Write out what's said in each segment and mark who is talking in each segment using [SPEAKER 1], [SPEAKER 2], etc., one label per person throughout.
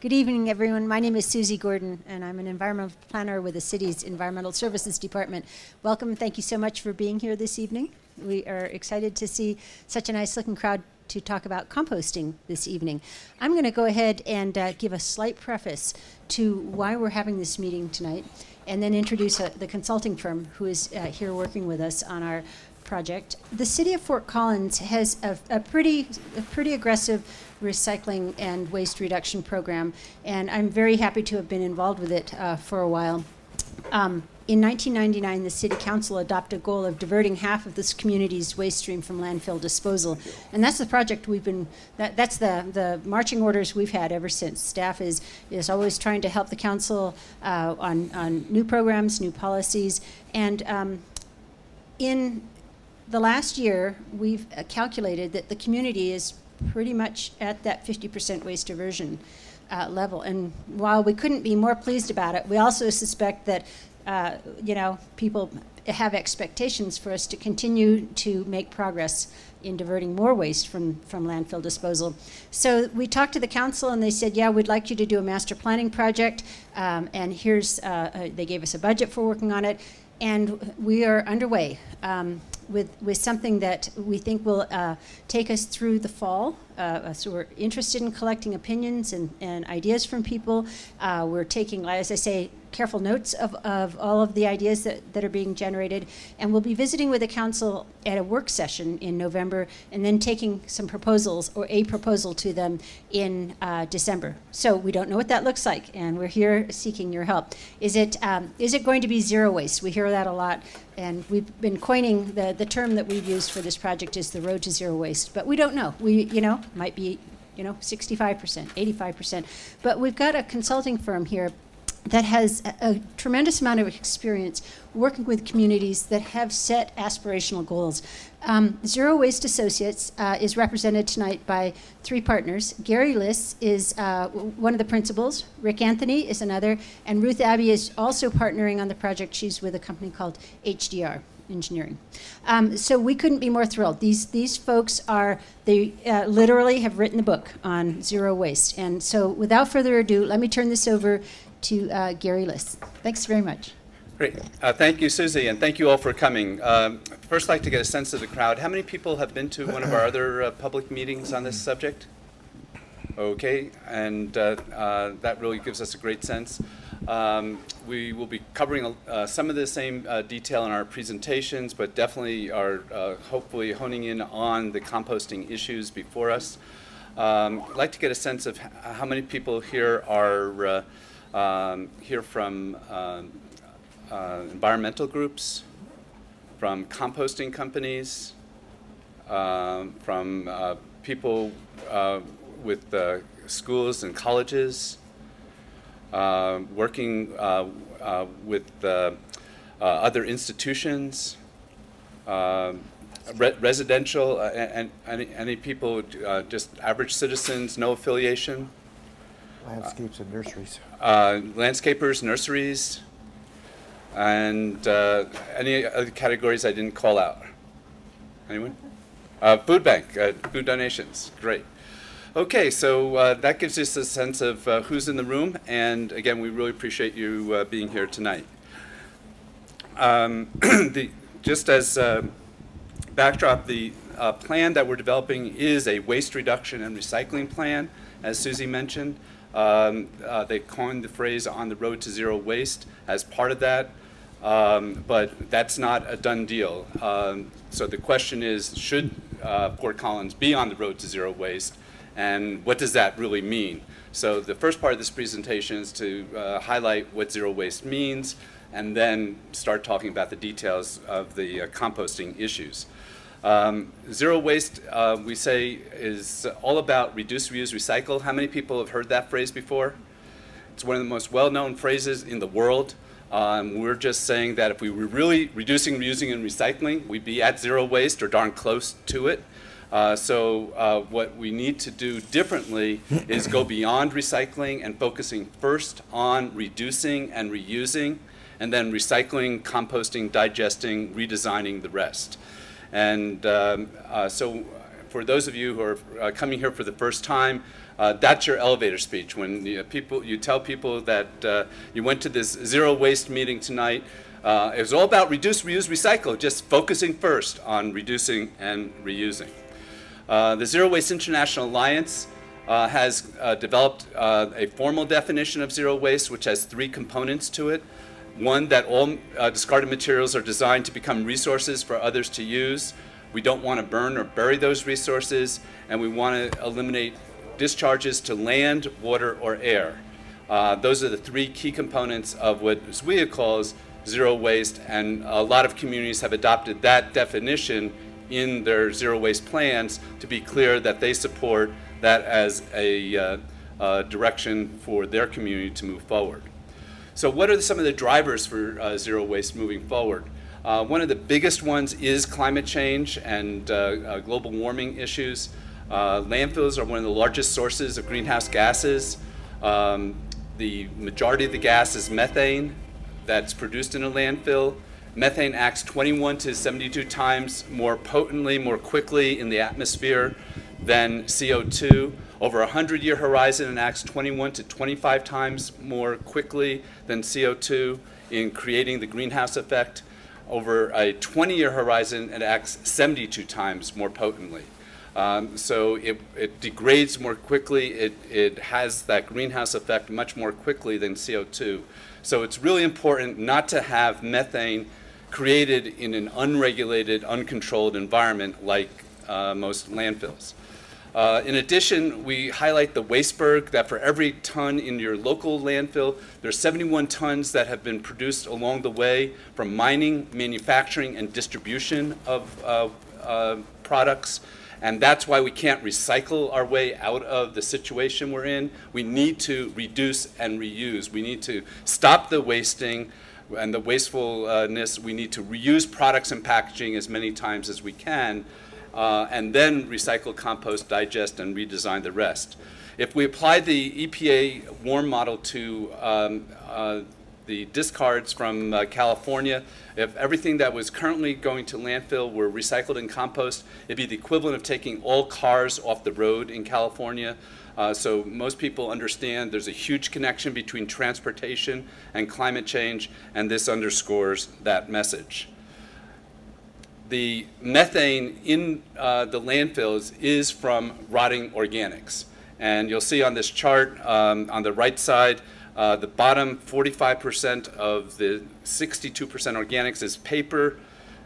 [SPEAKER 1] Good evening, everyone. My name is Susie Gordon, and I'm an environmental planner with the city's Environmental Services Department. Welcome, and thank you so much for being here this evening. We are excited to see such a nice-looking crowd to talk about composting this evening. I'm going to go ahead and give a slight preface to why we're having this meeting tonight, and then introduce the consulting firm who is here working with us on our project. The city of Fort Collins has a pretty aggressive recycling and waste reduction program, and I'm very happy to have been involved with it for a while. In 1999, the City Council adopted a goal of diverting half of this community's waste stream from landfill disposal. And that's the project we've been, that's the marching orders we've had ever since. Staff is always trying to help the council on new programs, new policies. And in the last year, we've calculated that the community is pretty much at that 50% waste diversion level. And while we couldn't be more pleased about it, we also suspect that people have expectations for us to continue to make progress in diverting more waste from landfill disposal. So we talked to the council and they said, yeah, we'd like you to do a master planning project, and here's, they gave us a budget for working on it, and we are underway with something that we think will take us through the fall. So we're interested in collecting opinions and ideas from people. We're taking, as I say, careful notes of all of the ideas that are being generated, and we'll be visiting with the council at a work session in November, and then taking some proposals, or a proposal to them in December. So we don't know what that looks like, and we're here seeking your help. Is it going to be zero waste? We hear that a lot, and we've been coining the term that we've used for this project is the road to zero waste, but we don't know. We, might be, 65%, 85%, but we've got a consulting firm here that has a tremendous amount of experience working with communities that have set aspirational goals. Zero Waste Associates is represented tonight by three partners. Gary Liss is one of the principals, Rick Anthony is another, and Ruth Abbey is also partnering on the project. She's with a company called HDR Engineering. So we couldn't be more thrilled. These folks they literally have written the book on zero waste. And so without further ado, let me turn this over to Gary Liss. Thanks very much.
[SPEAKER 2] Great. Thank you, Susie, and thank you all for coming. First, I'd like to get a sense of the crowd. How many people have been to one of our other public meetings on this subject? Okay, and that really gives us a great sense. We will be covering some of the same detail in our presentations, but definitely are hopefully honing in on the composting issues before us. I'd like to get a sense of how many people here are here from environmental groups, from composting companies, from people with schools and colleges, working with other institutions, residential, and any people, just average citizens, no affiliation.
[SPEAKER 3] Landscapes and nurseries.
[SPEAKER 2] Landscapers, nurseries, and any other categories I didn't call out. Anyone? Food bank, food donations, great. Okay, so that gives us a sense of who's in the room, and again, we really appreciate you being here tonight. Just as backdrop, the plan that we're developing is a waste reduction and recycling plan, as Susie mentioned. They coined the phrase on the road to zero waste as part of that, but that's not a done deal. So the question is, should Fort Collins be on the road to zero waste, and what does that really mean? So the first part of this presentation is to highlight what zero waste means, and then start talking about the details of the composting issues. Zero waste, we say, is all about reduce, reuse, recycle. How many people have heard that phrase before? It's one of the most well-known phrases in the world. We're just saying that if we were really reducing, reusing, and recycling, we'd be at zero waste or darn close to it. So what we need to do differently is go beyond recycling and focusing first on reducing and reusing, and then recycling, composting, digesting, redesigning the rest. And so for those of you who are coming here for the first time, that's your elevator speech. When you tell people that you went to this zero waste meeting tonight, it was all about reduce, reuse, recycle, just focusing first on reducing and reusing. The Zero Waste International Alliance has developed a formal definition of zero waste, which has 3 components to it. One, that all discarded materials are designed to become resources for others to use. We don't want to burn or bury those resources, and we want to eliminate discharges to land, water, or air. Those are the 3 key components of what SWIA calls zero waste, and a lot of communities have adopted that definition in their zero waste plans to be clear that they support that as a direction for their community to move forward. So what are some of the drivers for zero waste moving forward? One of the biggest ones is climate change and global warming issues. Landfills are one of the largest sources of greenhouse gases. The majority of the gas is methane that's produced in a landfill. Methane acts 21 to 72 times more potently, more quickly in the atmosphere than CO2. Over a 100-year horizon, it acts 21 to 25 times more quickly than CO2 in creating the greenhouse effect. Over a 20-year horizon, it acts 72 times more potently. So it degrades more quickly. It has that greenhouse effect much more quickly than CO2. So it's really important not to have methane created in an unregulated, uncontrolled environment like most landfills. In addition, we highlight the wasteberg, that for every ton in your local landfill, there's 71 tons that have been produced along the way from mining, manufacturing, and distribution of products. And that's why we can't recycle our way out of the situation we're in. We need to reduce and reuse. We need to stop the wasting and the wastefulness. We need to reuse products and packaging as many times as we can. And then recycle, compost, digest, and redesign the rest. If we apply the EPA WARM model to the discards from California, if everything that was currently going to landfill were recycled and compost, it'd be the equivalent of taking all cars off the road in California. So most people understand there's a huge connection between transportation and climate change, and this underscores that message. The methane in the landfills is from rotting organics. And you'll see on this chart on the right side, the bottom 45% of the 62% organics is paper.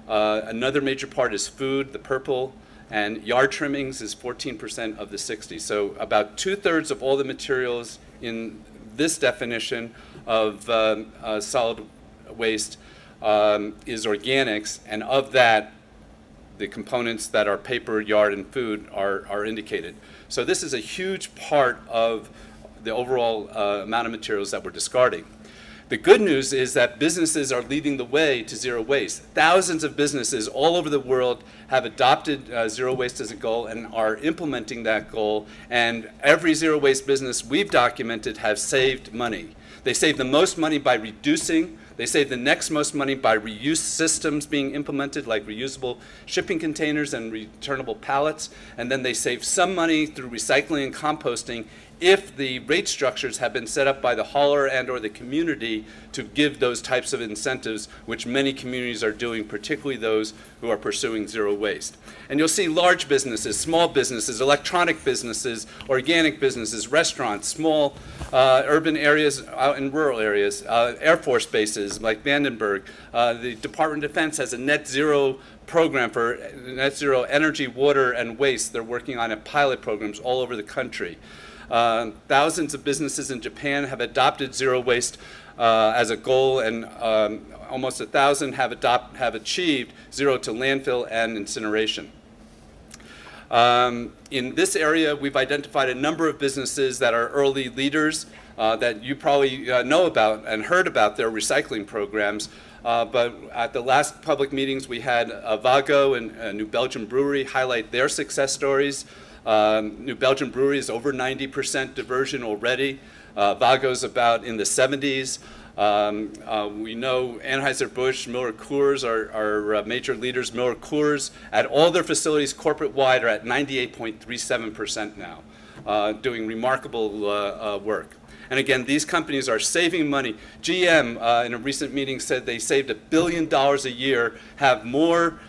[SPEAKER 2] Another major part is food, the purple, and yard trimmings is 14% of the 60. So about 2/3 of all the materials in this definition of solid waste is organics, and of that, the components that are paper, yard, and food are indicated. So this is a huge part of the overall amount of materials that we're discarding. The good news is that businesses are leading the way to zero waste. Thousands of businesses all over the world have adopted zero waste as a goal and are implementing that goal. And every zero waste business we've documented have saved money. They save the most money by reducing. They save the next most money by reuse systems being implemented, like reusable shipping containers and returnable pallets. And then they save some money through recycling and composting if the rate structures have been set up by the hauler and or the community to give those types of incentives, which many communities are doing, particularly those who are pursuing zero waste. And you'll see large businesses, small businesses, electronic businesses, organic businesses, restaurants, small urban areas out in rural areas, Air Force bases like Vandenberg. The Department of Defense has a net zero program for net zero energy, water, and waste. They're working on pilot programs all over the country. Thousands of businesses in Japan have adopted zero waste as a goal, and almost 1,000 have achieved zero to landfill and incineration. In this area, we've identified a number of businesses that are early leaders that you probably know about and heard about their recycling programs. But at the last public meetings, we had Vago and New Belgium Brewery highlight their success stories. New Belgium Brewery is over 90% diversion already. Vago's about in the 70s. We know Anheuser-Busch, Miller Coors are major leaders. Miller Coors, at all their facilities corporate-wide, are at 98.37% now, doing remarkable work. And again, these companies are saving money. GM, in a recent meeting, said they saved $1 billion a year, have more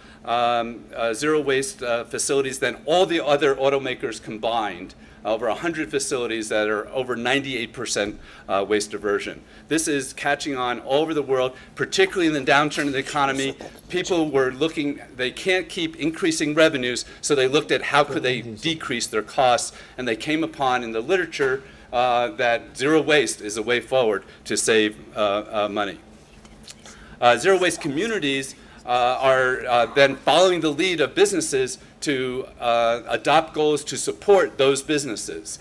[SPEAKER 2] zero-waste facilities than all the other automakers combined. Over 100 facilities that are over 98% waste diversion. This is catching on all over the world, particularly in the downturn of the economy. People were looking, they can't keep increasing revenues, so they looked at how could they decrease their costs, and they came upon in the literature that zero waste is a way forward to save money. Zero waste communities are then following the lead of businesses to adopt goals to support those businesses.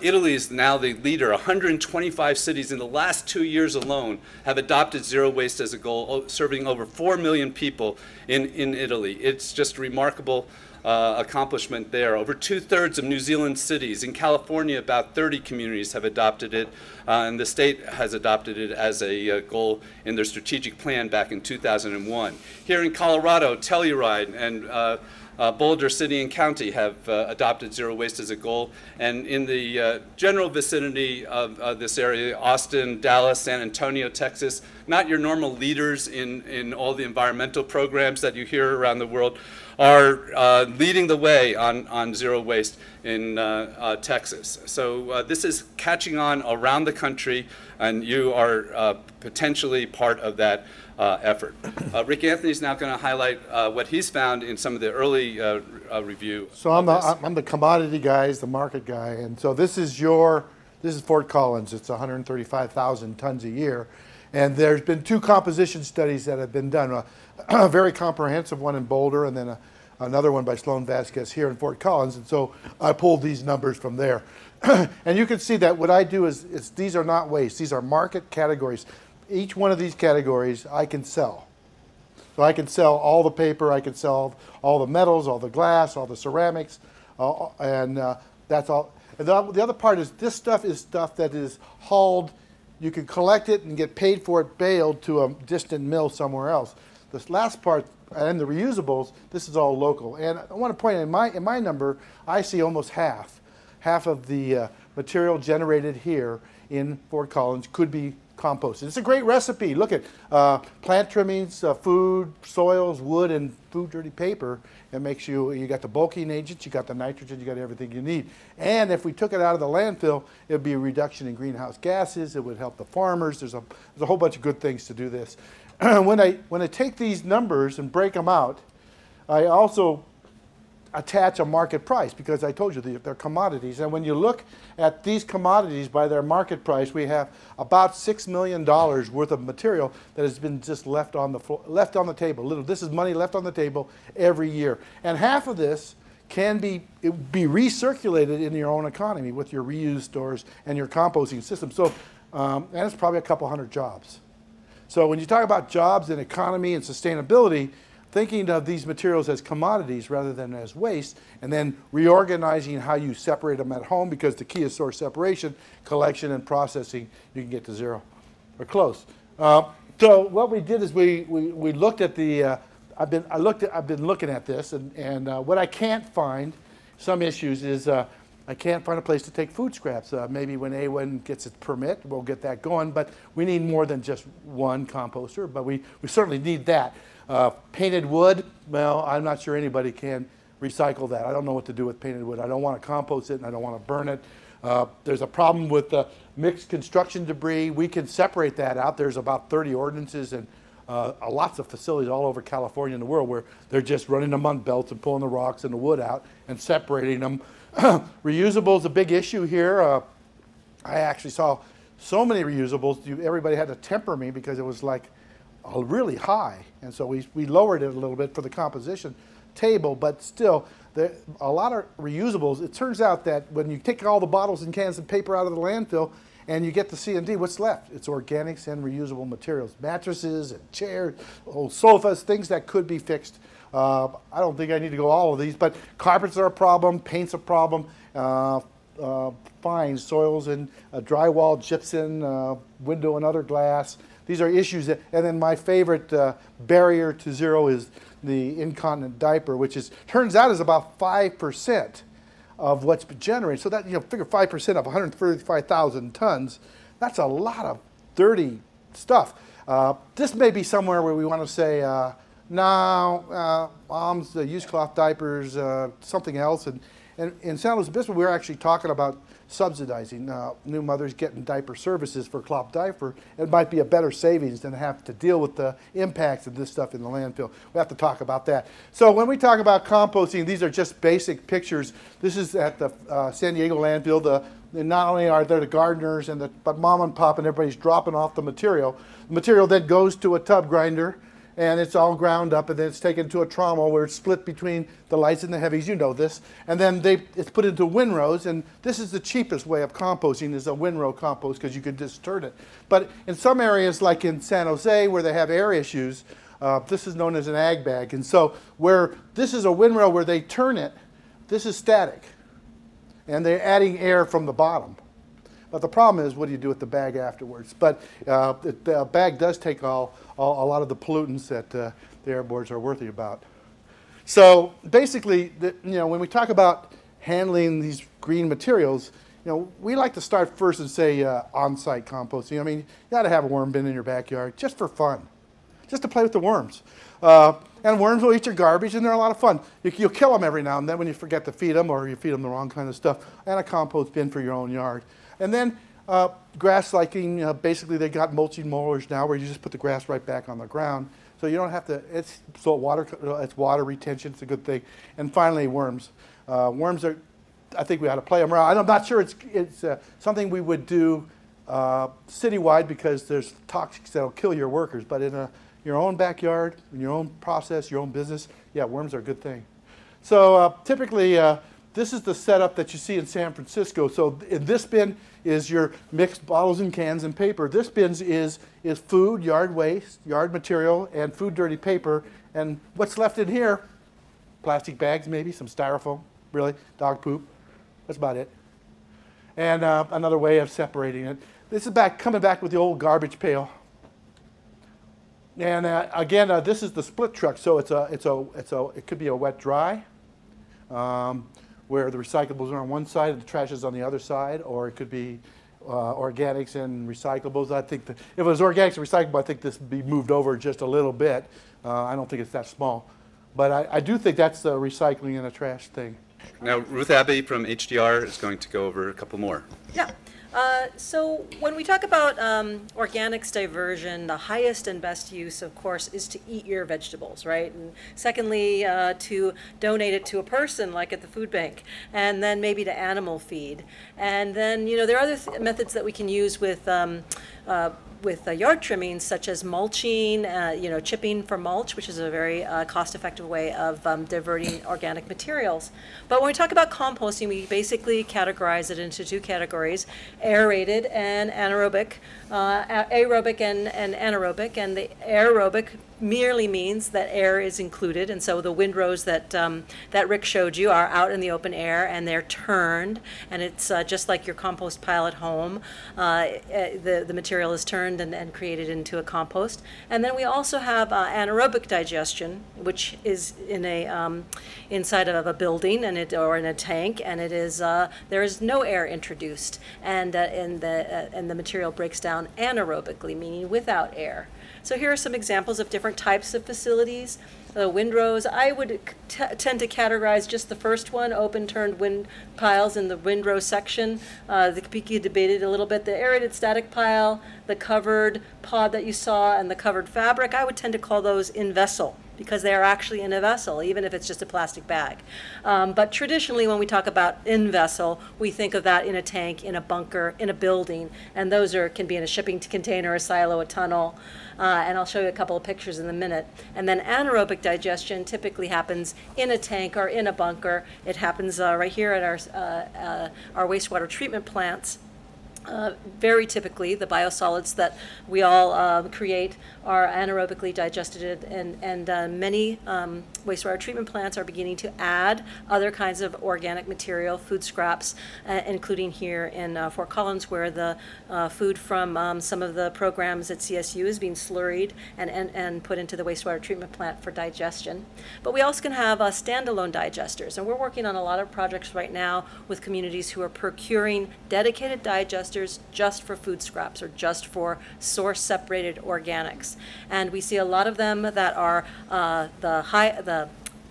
[SPEAKER 2] Italy is now the leader. 125 cities in the last 2 years alone have adopted zero waste as a goal, serving over 4 million people in Italy. It's just a remarkable accomplishment there. Over 2/3 of New Zealand cities. In California, about 30 communities have adopted it, and the state has adopted it as a goal in their strategic plan back in 2001. Here in Colorado, Telluride and Boulder City and County have adopted zero waste as a goal, and in the general vicinity of this area, Austin, Dallas, San Antonio, Texas, not your normal leaders in all the environmental programs that you hear around the world, are leading the way on zero waste in Texas. So this is catching on around the country, and you are potentially part of that effort. Rick Anthony is now going to highlight what he's found in some of the early review.
[SPEAKER 3] So I'm the commodity guy, the market guy, and so this is Fort Collins. It's 135,000 tons a year, and there's been 2 composition studies that have been done. A very comprehensive one in Boulder, and then another one by Sloan Vasquez here in Fort Collins. And so I pulled these numbers from there, and you can see that what I do is these are not waste; these are market categories. Each one of these categories I can sell. So I can sell all the paper, I can sell all the metals, all the glass, all the ceramics, and that's all. And the other part is this stuff is stuff that is hauled. You can collect it and get paid for it, baled to a distant mill somewhere else. This last part, and the reusables, this is all local. And I want to point out, in my number, I see almost half of the material generated here in Fort Collins could be composted. It's a great recipe. Look at plant trimmings, food, soils, wood, and food dirty paper. It makes you got the bulking agents, you got the nitrogen, you got everything you need. And if we took it out of the landfill, it would be a reduction in greenhouse gases. It would help the farmers. There's a whole bunch of good things to do this. When I take these numbers and break them out, I also attach a market price, because I told you they're commodities. And when you look at these commodities by their market price, we have about $6 million worth of material that has been just left on the floor, left on the table. This is money left on the table every year, and half of this can be recirculated in your own economy with your reuse stores and your composting system. So, and it's probably a couple hundred jobs. So when you talk about jobs and economy and sustainability, thinking of these materials as commodities rather than as waste, and then reorganizing how you separate them at home, because the key is source separation, collection, and processing, you can get to zero or close. So what we did is we looked at the. I've been looking at this, and what I can't find, some issues is I can't find a place to take food scraps. Maybe when A1 gets its permit, we'll get that going. But we need more than just one composter. But we certainly need that. Painted wood, well, I'm not sure anybody can recycle that. I don't know what to do with painted wood. I don't want to compost it, and I don't want to burn it. There's a problem with mixed construction debris. We can separate that out. There's about 30 ordinances and lots of facilities all over California and the world where they're just running them on belts and pulling the rocks and the wood out and separating them. Reusable is a big issue here. I actually saw so many reusables, everybody had to temper me because it was like really high. And so we lowered it a little bit for the composition table, but still, a lot of reusables, it turns out that when you take all the bottles and cans and paper out of the landfill and you get the C&D, what's left? It's organics and reusable materials, mattresses and chairs, old sofas, things that could be fixed. I don't think I need to go all of these, but carpets are a problem, paint's a problem, fines, soils and drywall, gypsum, window and other glass. These are issues that, and then my favorite barrier to zero is the incontinent diaper, which turns out is about 5% of what's been generated. So that, figure 5% of 135,000 tons, that's a lot of dirty stuff. This may be somewhere where we want to say, no, moms, used cloth diapers, something else. And in San Luis Obispo, we're actually talking about subsidizing new mothers getting diaper services for cloth diaper. It might be a better savings than have to deal with the impacts of this stuff in the landfill. We have to talk about that. So when we talk about composting, these are just basic pictures. This is at the San Diego landfill. Not only are there the gardeners, but mom and pop and everybody's dropping off the material. The material then goes to a tub grinder, and it's all ground up, and then it's taken to a trommel where it's split between the lights and the heavies, you know this, and then it's put into windrows, and this is the cheapest way of composting is a windrow compost because you can just turn it. But in some areas, like in San Jose, where they have air issues, this is known as an ag bag, and so where this is a windrow where they turn it, this is static, and they're adding air from the bottom. But the problem is, what do you do with the bag afterwards? But the bag does take a lot of the pollutants that the air boards are worthy about. So basically, when we talk about handling these green materials, we like to start first and say on-site composting. I mean, you got to have a worm bin in your backyard just for fun, just to play with the worms. And worms will eat your garbage, and they're a lot of fun. You'll kill them every now and then when you forget to feed them, or you feed them the wrong kind of stuff, and a compost bin for your own yard. And then grass liking, basically they got mulching mowers now where you just put the grass right back on the ground. So you don't have to, it's water retention, it's a good thing. And finally, worms. Worms are, I think we ought to play them around. I'm not sure it's something we would do citywide because there's toxics that'll kill your workers, but in your own backyard, in your own process, your own business, yeah, worms are a good thing. So typically, this is the setup that you see in San Francisco. So in this bin is your mixed bottles and cans and paper. This bin is food, yard waste, yard material, and food dirty paper. And what's left in here, plastic bags maybe, some styrofoam, really, dog poop. That's about it. And another way of separating it. This is coming back with the old garbage pail. And again, this is the split truck. So it could be a wet dry. Where the recyclables are on one side and the trash is on the other side, or it could be organics and recyclables. I think if it was organics and recyclable, I think this would be moved over just a little bit. I don't think it's that small. But I do think that's the recycling and the trash thing.
[SPEAKER 2] Now, Ruth Abbey from HDR is going to go over a couple more.
[SPEAKER 4] Yeah. So when we talk about organics diversion, the highest and best use, of course, is to eat your vegetables, right? And secondly, to donate it to a person, like at the food bank, and then maybe to animal feed. And then, there are other methods that we can use with yard trimming, such as mulching, chipping for mulch, which is a very cost-effective way of diverting organic materials. But when we talk about composting, we basically categorize it into two categories: aerated and anaerobic, aerobic and anaerobic. And the aerobic merely means that air is included, and so the windrows that Rick showed you are out in the open air, and they're turned, and it's just like your compost pile at home. The material is turned and created into a compost. And then we also have anaerobic digestion, which is in inside of a building or in a tank, and it is there is no air introduced, and the material breaks down anaerobically, meaning without air. So here are some examples of different types of facilities. The windrows, I would tend to categorize just the first one, open turned wind piles in the windrow section. They could be debated a little bit. The aerated static pile, the covered pod that you saw, and the covered fabric, I would tend to call those in vessel, because they are actually in a vessel, even if it's just a plastic bag. But traditionally, when we talk about in vessel, we think of that in a tank, in a bunker, in a building, and those can be in a shipping container, a silo, a tunnel. And I'll show you a couple of pictures in a minute. And then anaerobic digestion typically happens in a tank or in a bunker. It happens right here at our wastewater treatment plants. Very typically, the biosolids that we all create are anaerobically digested, and many wastewater treatment plants are beginning to add other kinds of organic material, food scraps, including here in Fort Collins, where the food from some of the programs at CSU is being slurried and put into the wastewater treatment plant for digestion. But we also can have standalone digesters, and we're working on a lot of projects right now with communities who are procuring dedicated digesters just for food scraps or just for source separated organics. And we see a lot of them that are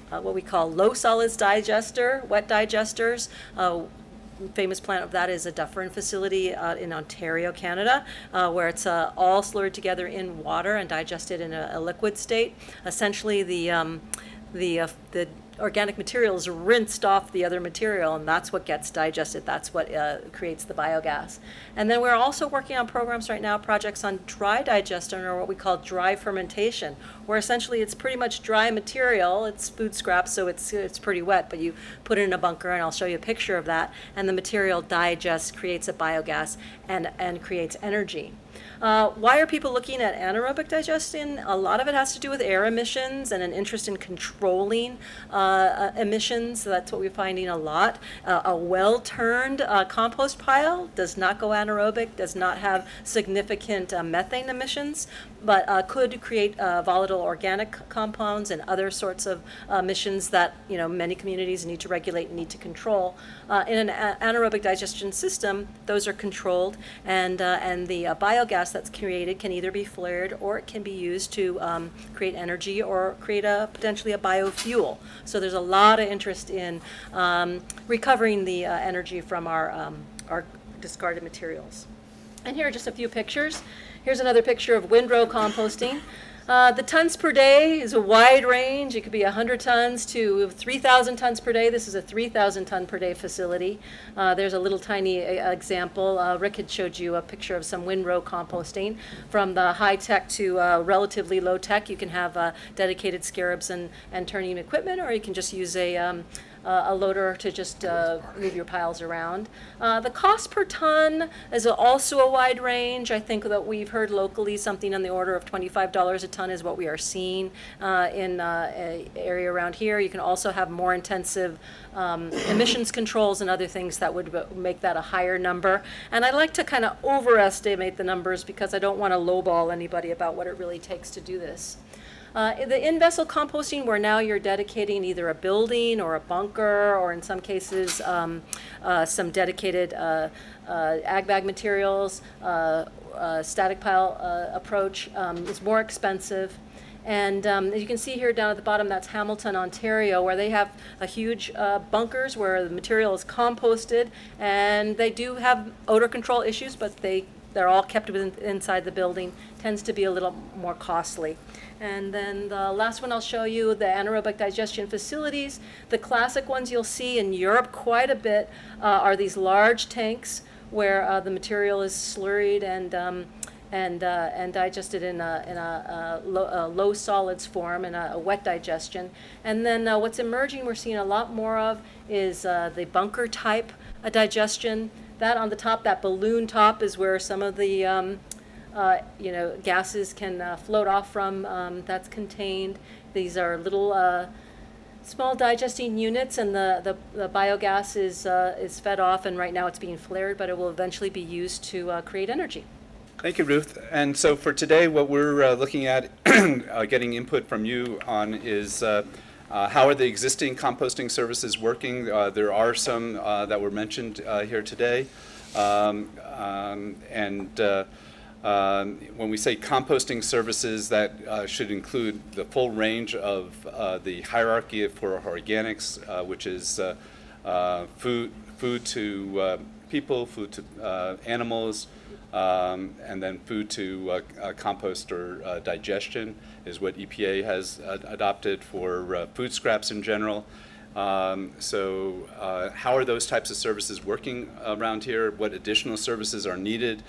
[SPEAKER 4] what we call low solids digester, wet digesters. Famous plant of that is a Dufferin facility in Ontario, Canada, where it's all slurred together in water and digested in a liquid state. Essentially, the organic material is rinsed off the other material, and that's what gets digested. That's what creates the biogas. And then we're also working on programs right now, projects on dry digestion, or what we call dry fermentation, where essentially it's pretty much dry material. It's food scraps, so it's pretty wet, but you put it in a bunker, and I'll show you a picture of that, and the material digests, creates a biogas, and creates energy. Why are people looking at anaerobic digestion? A lot of it has to do with air emissions and an interest in controlling emissions. So that's what we're finding a lot. A well-turned compost pile does not go anaerobic, does not have significant methane emissions, but could create volatile organic compounds and other sorts of emissions that many communities need to regulate and need to control. In an anaerobic digestion system, those are controlled, and the biogas that's created can either be flared or it can be used to create energy or create potentially a biofuel. So there's a lot of interest in recovering the energy from our discarded materials. And here are just a few pictures. Here's another picture of windrow composting. The tons per day is a wide range. It could be 100 tons to 3,000 tons per day. This is a 3,000 ton per day facility. There's a little tiny example. Rick had showed you a picture of some windrow composting. From the high tech to relatively low tech, you can have dedicated scarabs and turning equipment, or you can just use a loader to just move your piles around. The cost per ton is also a wide range. I think that we've heard locally something on the order of $25 a ton is what we are seeing in an area around here. You can also have more intensive emissions controls and other things that would make that a higher number. And I like to kind of overestimate the numbers because I don't want to lowball anybody about what it really takes to do this. The in-vessel composting, where now you're dedicating either a building or a bunker, or in some cases some dedicated ag bag materials, static pile approach is more expensive. And as you can see here down at the bottom, that's Hamilton, Ontario, where they have a huge bunkers where the material is composted, and they do have odor control issues, but they're all kept inside the building. Tends to be a little more costly. And then the last one I'll show you, the anaerobic digestion facilities. The classic ones you'll see in Europe quite a bit are these large tanks where the material is slurried and digested in a low solids form and a wet digestion. And then what's emerging, we're seeing a lot more of, is the bunker type digestion. That on the top, that balloon top, is where some of the gases can float off from. That's contained. These are little small digesting units, and the biogas is fed off, and right now it's being flared, but it will eventually be used to create energy.
[SPEAKER 2] Thank you, Ruth. And so for today, what we're looking at, getting input from you on, is how are the existing composting services working? There are some that were mentioned here today. When we say composting services, that should include the full range of the hierarchy for organics, which is food to people, food to animals, and then food to compost or digestion is what EPA has adopted for food scraps in general. So how are those types of services working around here? What additional services are needed?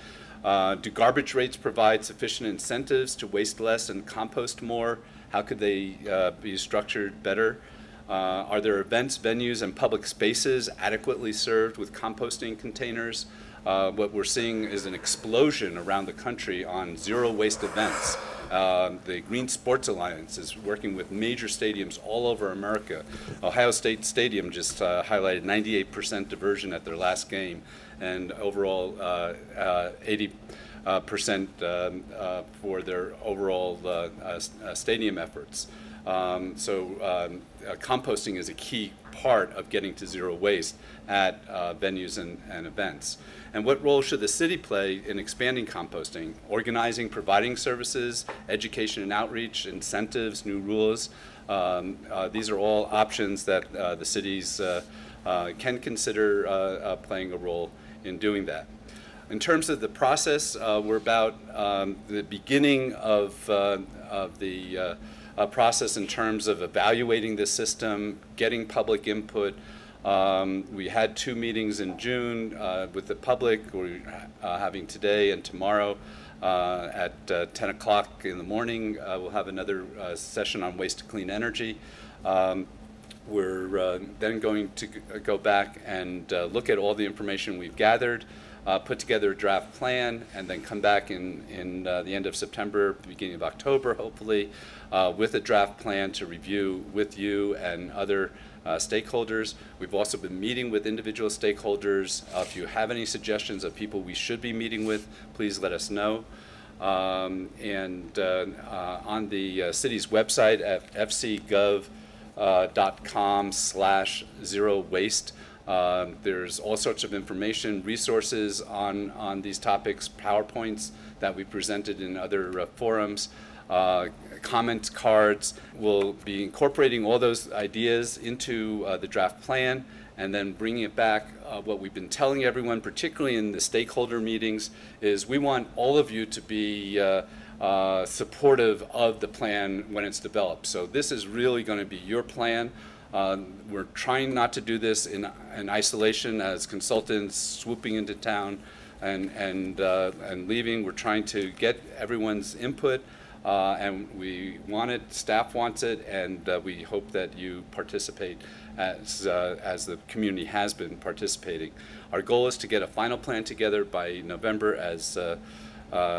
[SPEAKER 2] Do garbage rates provide sufficient incentives to waste less and compost more? How could they be structured better? Are there events, venues, and public spaces adequately served with composting containers? What we're seeing is an explosion around the country on zero waste events. The Green Sports Alliance is working with major stadiums all over America. Ohio State Stadium just highlighted 98% diversion at their last game, and overall 80% for their overall stadium efforts. Composting is a key part of getting to zero waste at venues and events. And what role should the city play in expanding composting? Organizing, providing services, education and outreach, incentives, new rules. These are all options that the cities can consider playing a role in doing that. In terms of the process, we're about the beginning of the process in terms of evaluating the system, getting public input. We had 2 meetings in June with the public. We're having today and tomorrow at 10 o'clock in the morning. We'll have another session on waste to clean energy. We're then going to go back and look at all the information we've gathered, put together a draft plan, and then come back in the end of September, beginning of October, hopefully, with a draft plan to review with you and other stakeholders. We've also been meeting with individual stakeholders. If you have any suggestions of people we should be meeting with, please let us know. On the city's website at fcgov.com/zero waste, there's all sorts of information, resources on these topics, PowerPoints that we presented in other forums, comment cards. We'll be incorporating all those ideas into the draft plan and then bringing it back. What we've been telling everyone, particularly in the stakeholder meetings, is we want all of you to be supportive of the plan when it's developed. So this is really going to be your plan. We're trying not to do this in isolation as consultants swooping into town and leaving. We're trying to get everyone's input, and we want it, staff wants it, and we hope that you participate as the community has been participating. Our goal is to get a final plan together by November, as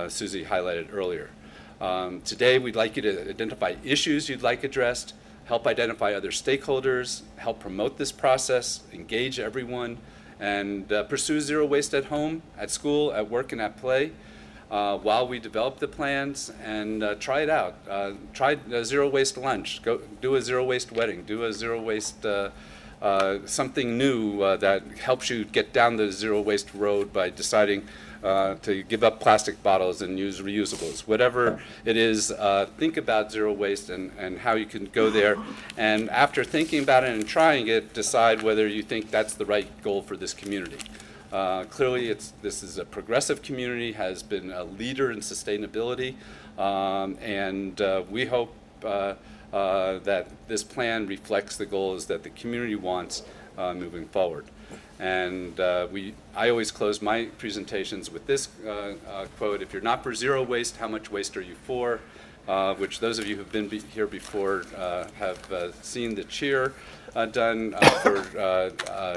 [SPEAKER 2] Susie highlighted earlier. Today we'd like you to identify issues you'd like addressed, help identify other stakeholders, help promote this process, engage everyone, and pursue zero waste at home, at school, at work, and at play while we develop the plans, and try it out. Try a zero waste lunch, go do a zero waste wedding, do a zero waste something new that helps you get down the zero waste road by deciding to give up plastic bottles and use reusables. Whatever it is, think about zero waste and how you can go there. And after thinking about it and trying it, decide whether you think that's the right goal for this community. Clearly, this is a progressive community, has been a leader in sustainability, and we hope that this plan reflects the goals that the community wants moving forward. And I always close my presentations with this quote: if you're not for zero waste, how much waste are you for? Which those of you who've been here before have seen the cheer done. For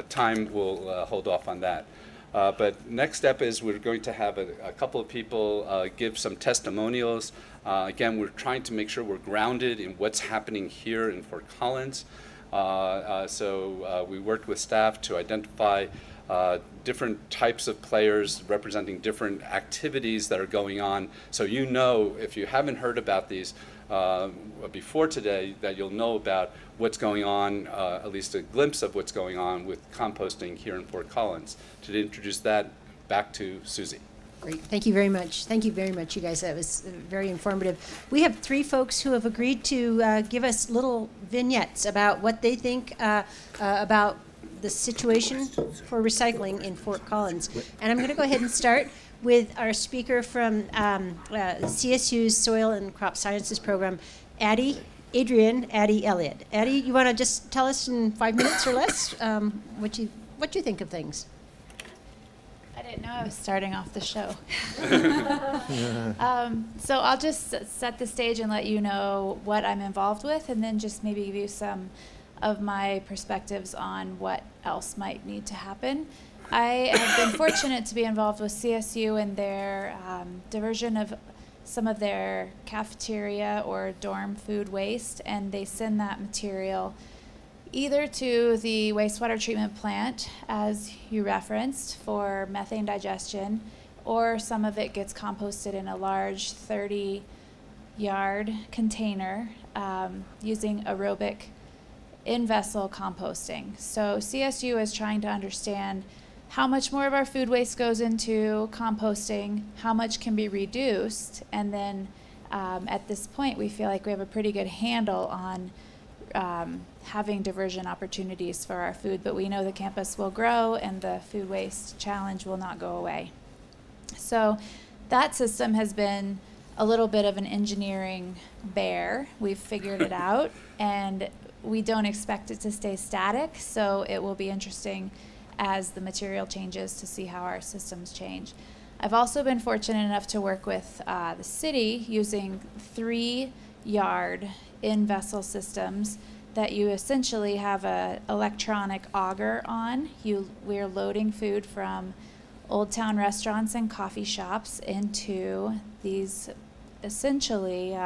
[SPEAKER 2] time, we'll hold off on that. But next step is we're going to have a couple of people give some testimonials. Again, we're trying to make sure we're grounded in what's happening here in Fort Collins. So we worked with staff to identify different types of players representing different activities that are going on. So you know, if you haven't heard about these before today, that you'll know about what's going on, at least a glimpse of what's going on with composting here in Fort Collins. To introduce that, back to Susie.
[SPEAKER 1] Great. Thank you very much. Thank you very much, you guys. That was very informative. We have 3 folks who have agreed to give us little vignettes about what they think about the situation for recycling in Fort Collins. And I'm going to go ahead and start with our speaker from CSU's Soil and Crop Sciences program, Adriane Elliott. Addie, you want to just tell us in 5 minutes or less what you think of things?
[SPEAKER 5] I didn't know I was starting off the show. So I'll just set the stage and let you know what I'm involved with, and then just maybe give you some of my perspectives on what else might need to happen. I have been fortunate to be involved with CSU and their diversion of some of their cafeteria or dorm food waste, and they send that material either to the wastewater treatment plant, as you referenced, for methane digestion, or some of it gets composted in a large 30-yard container using aerobic in-vessel composting. So CSU is trying to understand how much more of our food waste goes into composting, how much can be reduced, and then at this point we feel like we have a pretty good handle on having diversion opportunities for our food, but we know the campus will grow and the food waste challenge will not go away. So that system has been a little bit of an engineering bear. We've figured it out, and we don't expect it to stay static, so it will be interesting as the material changes to see how our systems change. I've also been fortunate enough to work with the city using 3-yard in-vessel systems that you essentially have a electronic auger on. We're loading food from Old Town restaurants and coffee shops into these essentially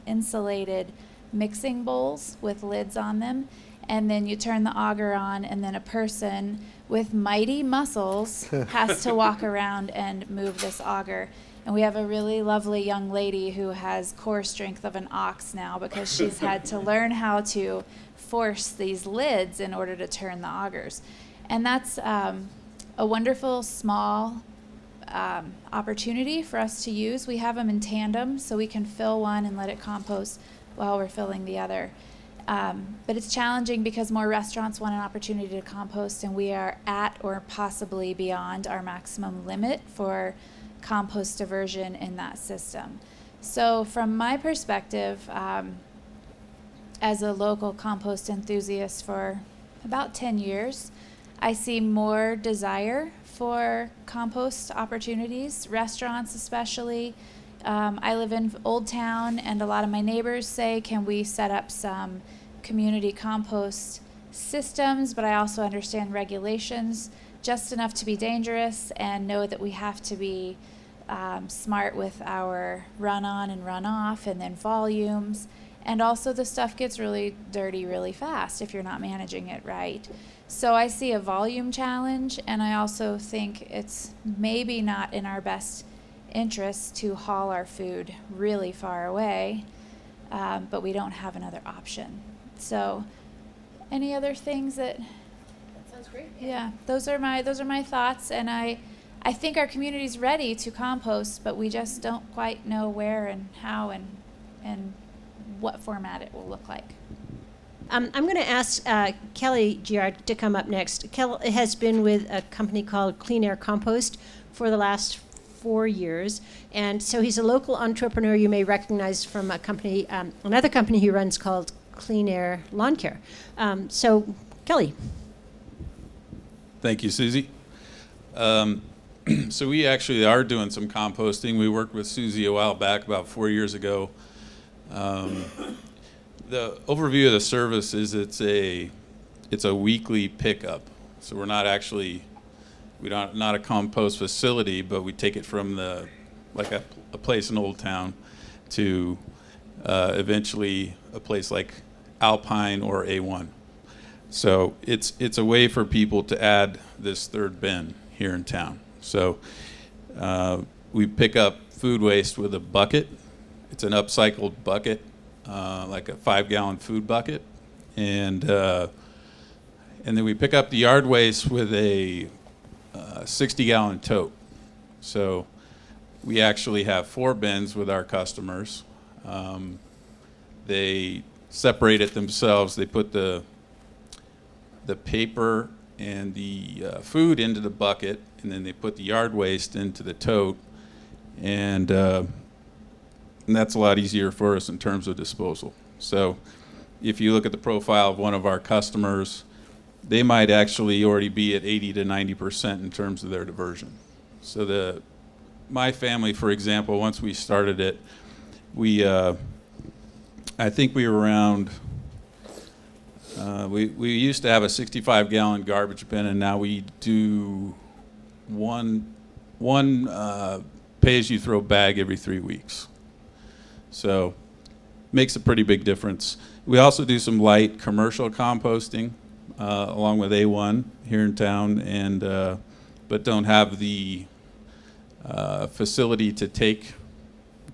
[SPEAKER 5] insulated mixing bowls with lids on them, and then you turn the auger on, and then a person with mighty muscles has to walk around and move this auger. And we have a really lovely young lady who has core strength of an ox now because she's had to learn how to force these lids in order to turn the augers. And that's a wonderful small opportunity for us to use. We have them in tandem, so we can fill one and let it compost while we're filling the other. But it's challenging because more restaurants want an opportunity to compost, and we are at or possibly beyond our maximum limit for compost diversion in that system. So from my perspective, as a local compost enthusiast for about 10 years, I see more desire for compost opportunities, restaurants especially. I live in Old Town, and a lot of my neighbors say, can we set up some community compost systems? But I also understand regulations just enough to be dangerous, and know that we have to be smart with our run on and run off, and then volumes. And also the stuff gets really dirty really fast if you're not managing it right. So I see a volume challenge, and I also think it's maybe not in our best interest to haul our food really far away, but we don't have another option. So any other things that
[SPEAKER 4] Sounds great.
[SPEAKER 5] yeah, those are my thoughts, and I think our community's ready to compost, but we just don't quite know where and how and what format it will look like.
[SPEAKER 1] I'm going to ask Kelly Giard to come up next. Kelly has been with a company called Clean Air Compost for the last 4 years, and so he's a local entrepreneur you may recognize from a company, another company he runs called Clean Air Lawn Care. So, Kelly.
[SPEAKER 6] Thank you, Susie. So we actually are doing some composting. We worked with Susie a while back, about 4 years ago. The overview of the service is it's a weekly pickup. So we're not actually, not a compost facility, but we take it from a place in Old Town to eventually a place like Alpine or A1. So it's a way for people to add this third bin here in town. So we pick up food waste with a bucket. It's an upcycled bucket, like a 5-gallon food bucket, and then we pick up the yard waste with a 60-gallon tote. So we actually have 4 bins with our customers. They separate it themselves. They put the paper and the food into the bucket, and then they put the yard waste into the tote, and that's a lot easier for us in terms of disposal. So if you look at the profile of one of our customers, they might actually already be at 80 to 90% in terms of their diversion. So my family, for example, once we started it, I think we were around, we used to have a 65-gallon garbage bin, and now we do one pay-as-you-throw bag every 3 weeks. So makes a pretty big difference. We also do some light commercial composting along with A1 here in town, and but don't have the facility to take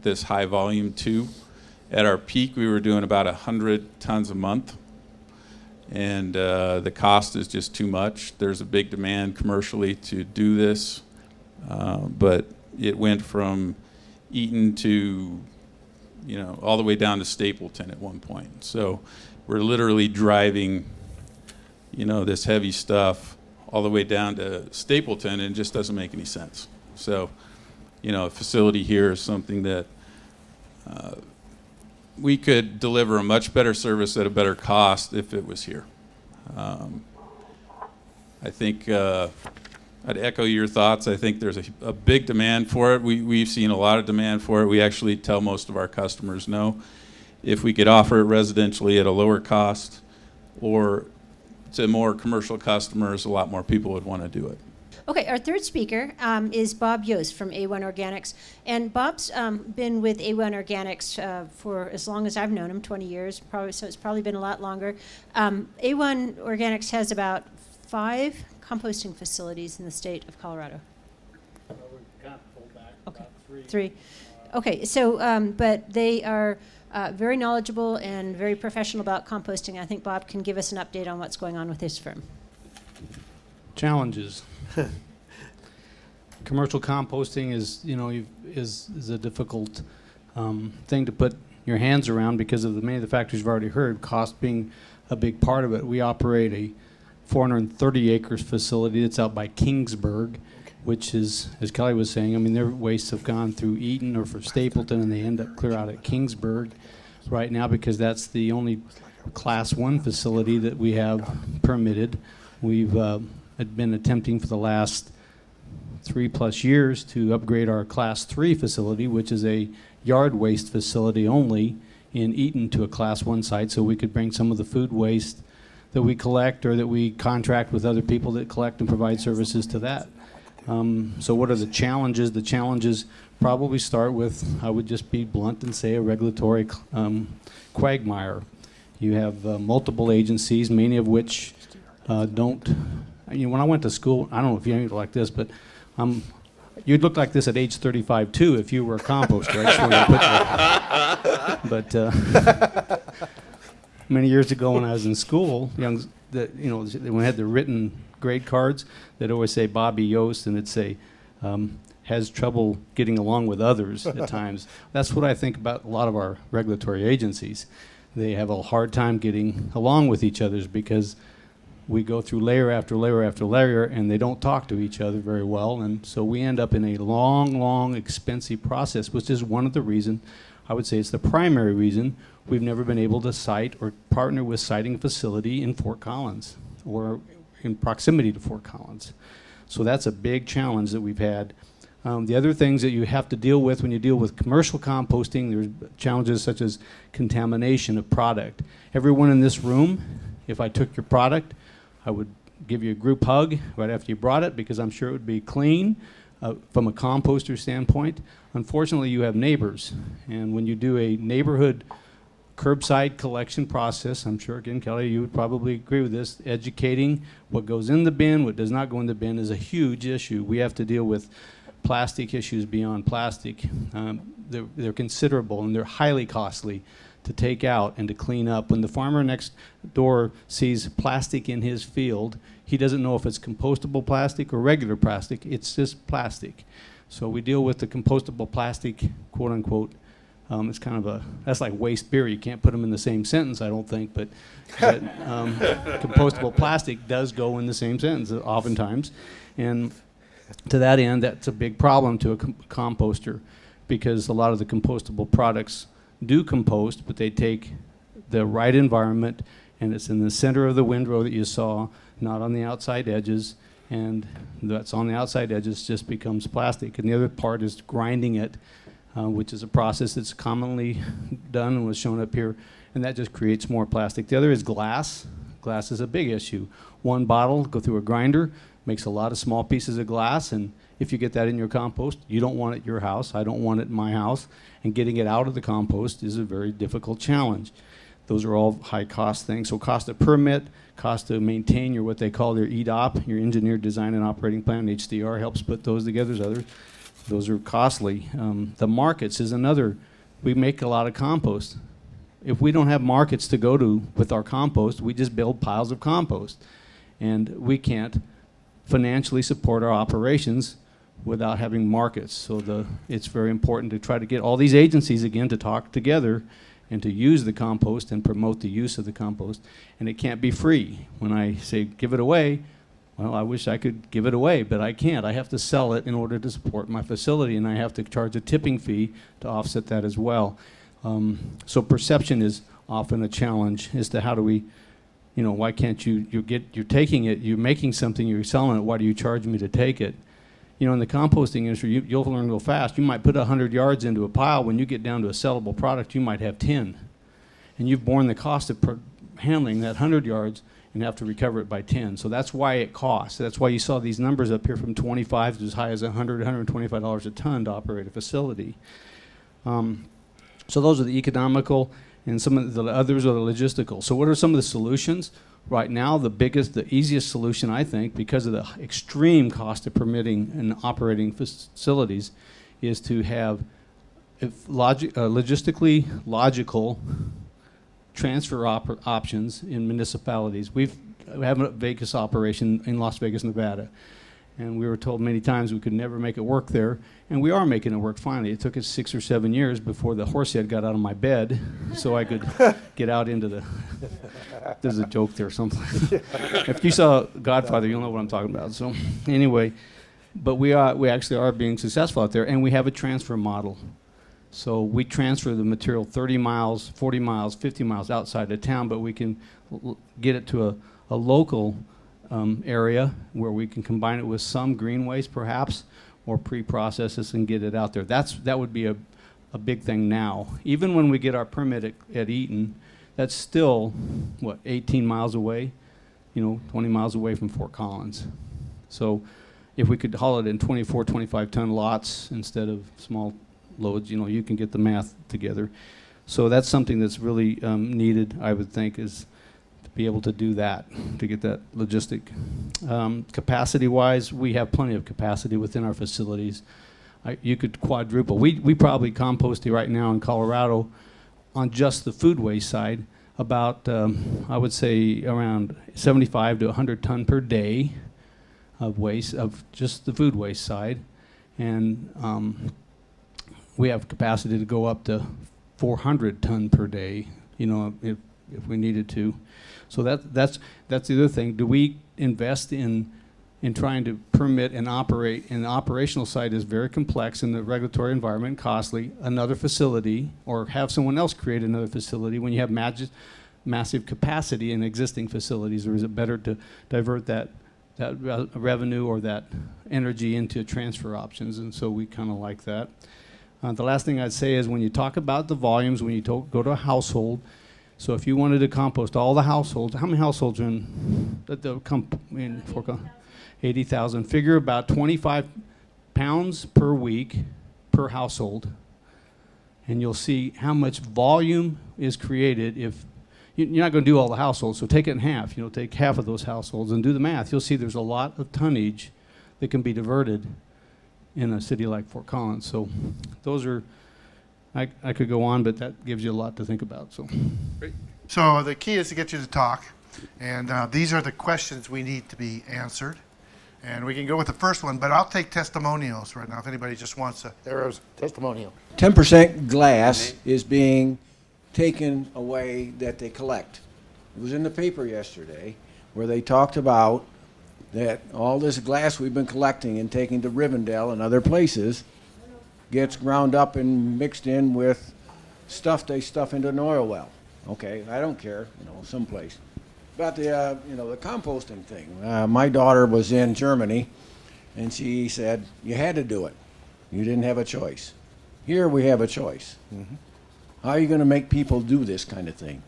[SPEAKER 6] this high volume to. At our peak, we were doing about 100 tons a month, and the cost is just too much. There's a big demand commercially to do this, but it went from Eaton to, you know, all the way down to Stapleton at one point. So we're literally driving, you know, this heavy stuff all the way down to Stapleton, and it just doesn't make any sense. So, you know, a facility here is something that we could deliver a much better service at a better cost if it was here. I think I'd echo your thoughts. I think there's a big demand for it. We've seen a lot of demand for it. We actually tell most of our customers no. If we could offer it residentially at a lower cost or to more commercial customers, a lot more people would want to do it.
[SPEAKER 1] Okay, our third speaker is Bob Yost from A1 Organics. And Bob's been with A1 Organics for as long as I've known him, 20 years, probably, so it's probably been a lot longer. A1 Organics has about 5 composting facilities in the state of Colorado.
[SPEAKER 7] We've kind of pulled back
[SPEAKER 1] Okay.
[SPEAKER 7] about 3.
[SPEAKER 1] 3. Okay, so, but they are very knowledgeable and very professional about composting. I think Bob can give us an update on what's going on with his firm.
[SPEAKER 7] Challenges. Commercial composting is, you know, is a difficult thing to put your hands around because of many of the factors you've already heard, cost being a big part of it. We operate a 430 acres facility that's out by Kingsburg, which is, as Kelly was saying, I mean, their wastes have gone through Eaton or for Stapleton, and they end up clear out at Kingsburg right now because that's the only Class 1 facility that we have permitted. We've had been attempting for the last 3+ years to upgrade our Class 3 facility, which is a yard waste facility only in Eaton, to a Class 1 site, so we could bring some of the food waste that we collect or that we contract with other people that collect and provide services to that. So what are the challenges? The challenges probably start with, I would just be blunt and say, a regulatory quagmire. You have multiple agencies, many of which don't. You know, when I went to school, I don't know if you look like this, but you'd look like this at age 35 too if you were a composter. I just wanted to put that. But many years ago when I was in school, when we had the written grade cards, they'd always say Bobby Yost, and it'd say has trouble getting along with others at times. That's what I think about a lot of our regulatory agencies. They have a hard time getting along with each other because we go through layer after layer after layer, and they don't talk to each other very well, and so we end up in a long, long, expensive process, which is one of the reasons, I would say it's the primary reason, we've never been able to site or partner with siting a facility in Fort Collins or in proximity to Fort Collins. So that's a big challenge that we've had. The other things that you have to deal with when you deal with commercial composting, there's challenges such as contamination of product. Everyone in this room, if I took your product, I would give you a group hug right after you brought it because I'm sure it would be clean from a composter standpoint. Unfortunately, you have neighbors, and when you do a neighborhood curbside collection process, I'm sure, again, Kelly, you would probably agree with this, educating what goes in the bin, what does not go in the bin is a huge issue. We have to deal with plastic issues beyond plastic. They're considerable, and they're highly costly to take out and to clean up. When the farmer next door sees plastic in his field, he doesn't know if it's compostable plastic or regular plastic. It's just plastic. So we deal with the compostable plastic, quote unquote. It's kind of that's like waste beer. You can't put them in the same sentence, I don't think, but compostable plastic does go in the same sentence oftentimes. And to that end, that's a big problem to a composter because a lot of the compostable products do compost, but they take the right environment, and it's in the center of the windrow that you saw, not on the outside edges, and that's on the outside edges just becomes plastic. And the other part is grinding it, which is a process that's commonly done and was shown up here, and that just creates more plastic. The other is glass. Glass is a big issue. One bottle, go through a grinder, makes a lot of small pieces of glass, and if you get that in your compost, you don't want it at your house, I don't want it in my house, and getting it out of the compost is a very difficult challenge. Those are all high cost things. So cost of permit, cost to maintain your what they call their EDOP, your Engineered Design and Operating Plan, HDR helps put those together. There's others. Those are costly. The markets is another. We make a lot of compost. If we don't have markets to go to with our compost, we just build piles of compost. And we can't financially support our operations without having markets. So it's very important to try to get all these agencies again to talk together and to use the compost and promote the use of the compost. And it can't be free. When I say give it away, well, I wish I could give it away, but I can't. I have to sell it in order to support my facility, and I have to charge a tipping fee to offset that as well. So perception is often a challenge as to how do we, why can't you're taking it, you're making something, you're selling it, why do you charge me to take it? In the composting industry, you'll learn real fast. You might put 100 yards into a pile. When you get down to a sellable product, you might have 10. And you've borne the cost of handling that 100 yards and have to recover it by 10. So that's why it costs. That's why you saw these numbers up here from 25 to as high as $100, $125 a ton to operate a facility. So those are the economical, and some of the others are the logistical. So what are some of the solutions? Right now, the easiest solution, I think, because of the extreme cost of permitting and operating facilities, is to have logistically logical transfer options in municipalities. We have a Vegas operation in Las Vegas, Nevada, and we were told many times we could never make it work there, and we are making it work finally. It took us 6 or 7 years before the horse head got out of my bed so I could get out into the... There's a joke there something. If you saw Godfather, you'll know what I'm talking about. So anyway, but we actually are being successful out there, and we have a transfer model. So we transfer the material 30 miles, 40 miles, 50 miles outside of town, but we can get it to a local area where we can combine it with some green waste perhaps, or pre-process this and get it out there. That would be a big thing now. Even when we get our permit at Eaton, that's still, 18 miles away, 20 miles away from Fort Collins. So if we could haul it in 24, 25-ton lots instead of small loads, you can get the math together. So that's something that's really needed, I would think, is to be able to do that, to get that logistic. Capacity-wise, we have plenty of capacity within our facilities. You could quadruple. We probably compost right now in Colorado on just the food waste side about, I would say, around 75 to 100 ton per day of waste, of just the food waste side. And we have capacity to go up to 400 ton per day, if we needed to. So that's the other thing. Do we invest in trying to permit and operate? And the operational side is very complex in the regulatory environment, costly. Another facility, or have someone else create another facility when you have massive capacity in existing facilities, or is it better to divert that revenue or that energy into transfer options? And so we kind of like that. The last thing I'd say is when you talk about the volumes, when you go to a household, so if you wanted to compost all the households, how many households are in Fort Collins? 80,000. Figure about 25 pounds per week per household, and you'll see how much volume is created if you're not going to do all the households. So take it in half. Take half of those households and do the math. You'll see there's a lot of tonnage that can be diverted in a city like Fort Collins. So those are, I could go on, but that gives you a lot to think about. So,
[SPEAKER 2] Great.
[SPEAKER 3] So the key is to get you to talk, and these are the questions we need to be answered. And we can go with the first one, but I'll take testimonials right now if anybody just wants to. There's a testimonial.
[SPEAKER 8] 10% glass is being taken away that they collect. It was in the paper yesterday where they talked about that all this glass we've been collecting and taking to Rivendell and other places gets ground up and mixed in with stuff they stuff into an oil well. Okay, I don't care, someplace. About the the composting thing. My daughter was in Germany, and she said you had to do it. You didn't have a choice. Here we have a choice. Mm-hmm. How are you going to make people do this kind of thing?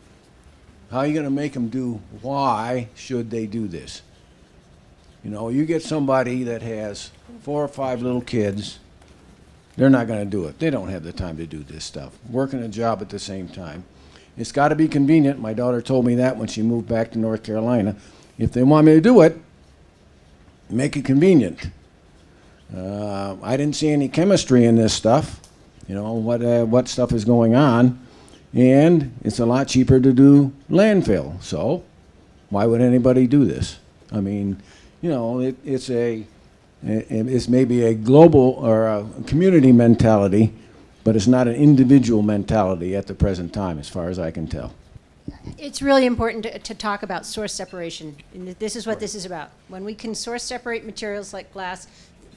[SPEAKER 8] How are you going to make them do? Why should they do this? You know, you get somebody that has 4 or 5 little kids, they're not going to do it. They don't have the time to do this stuff. Working a job at the same time. It's got to be convenient. My daughter told me that when she moved back to North Carolina. If they want me to do it, make it convenient. I didn't see any chemistry in this stuff, you know, what stuff is going on. And it's a lot cheaper to do landfill. So why would anybody do this? I mean, you know, it's maybe a global or a community mentality, but it's not an individual mentality at the present time, as far as I can tell.
[SPEAKER 1] It's really important to talk about source separation. And this is what this is about. When we can source separate materials like glass,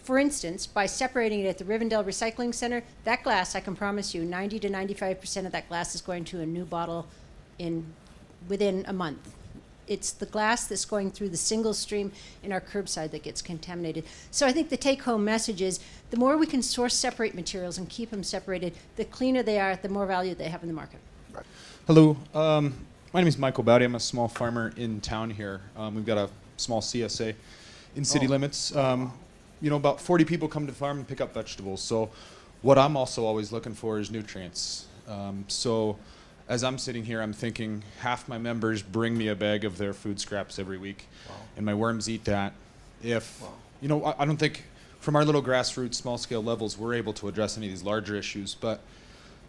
[SPEAKER 1] for instance, by separating it at the Rivendell Recycling Center, that glass, I can promise you, 90 to 95% of that glass is going to a new bottle within a month. It's the glass that's going through the single stream in our curbside that gets contaminated. So I think the take-home message is the more we can source separate materials and keep them separated, the cleaner they are, the more value they have in the market.
[SPEAKER 3] Right.
[SPEAKER 9] Hello, my name is Michael Bowdy. I'm a small farmer in town here. We've got a small CSA in city limits. You know, about 40 people come to the farm and pick up vegetables. So what I'm also always looking for is nutrients. So as I'm sitting here, I'm thinking half my members bring me a bag of their food scraps every week, and my worms eat that. If, you know, I don't think from our little grassroots, small-scale levels, we're able to address any of these larger issues, but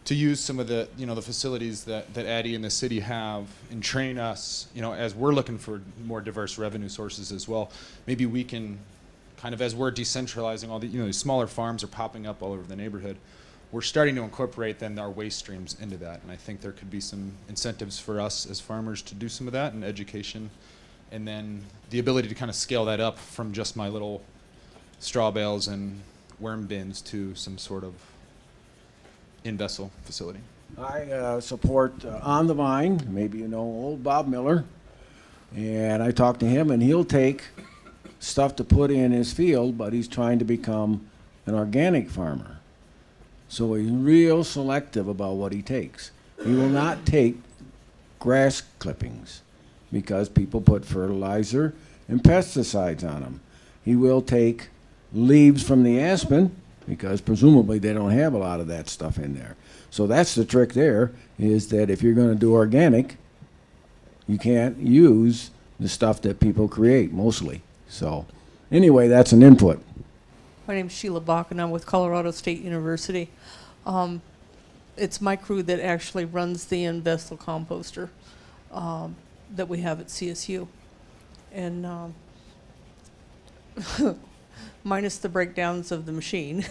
[SPEAKER 9] to use some of the, you know, the facilities that Addie and the city have and train us, you know, as we're looking for more diverse revenue sources as well, maybe we can kind of, as we're decentralizing all the, you know, these smaller farms are popping up all over the neighborhood, we're starting to incorporate then our waste streams into that. And I think there could be some incentives for us as farmers to do some of that and education. And then the ability to kind of scale that up from just my little straw bales and worm bins to some sort of in-vessel facility.
[SPEAKER 8] I support On the Vine, maybe you know old Bob Miller. And I talked to him, and he'll take stuff to put in his field, but he's trying to become an organic farmer. So he's real selective about what he takes. He will not take grass clippings because people put fertilizer and pesticides on them. He will take leaves from the aspen because presumably they don't have a lot of that stuff in there. So that's the trick there, is that if you're going to do organic, you can't use the stuff that people create mostly. So anyway, that's an input.
[SPEAKER 10] My name's Sheila Bach, and I'm with Colorado State University. It's my crew that actually runs the in-vessel composter that we have at CSU. And minus the breakdowns of the machine,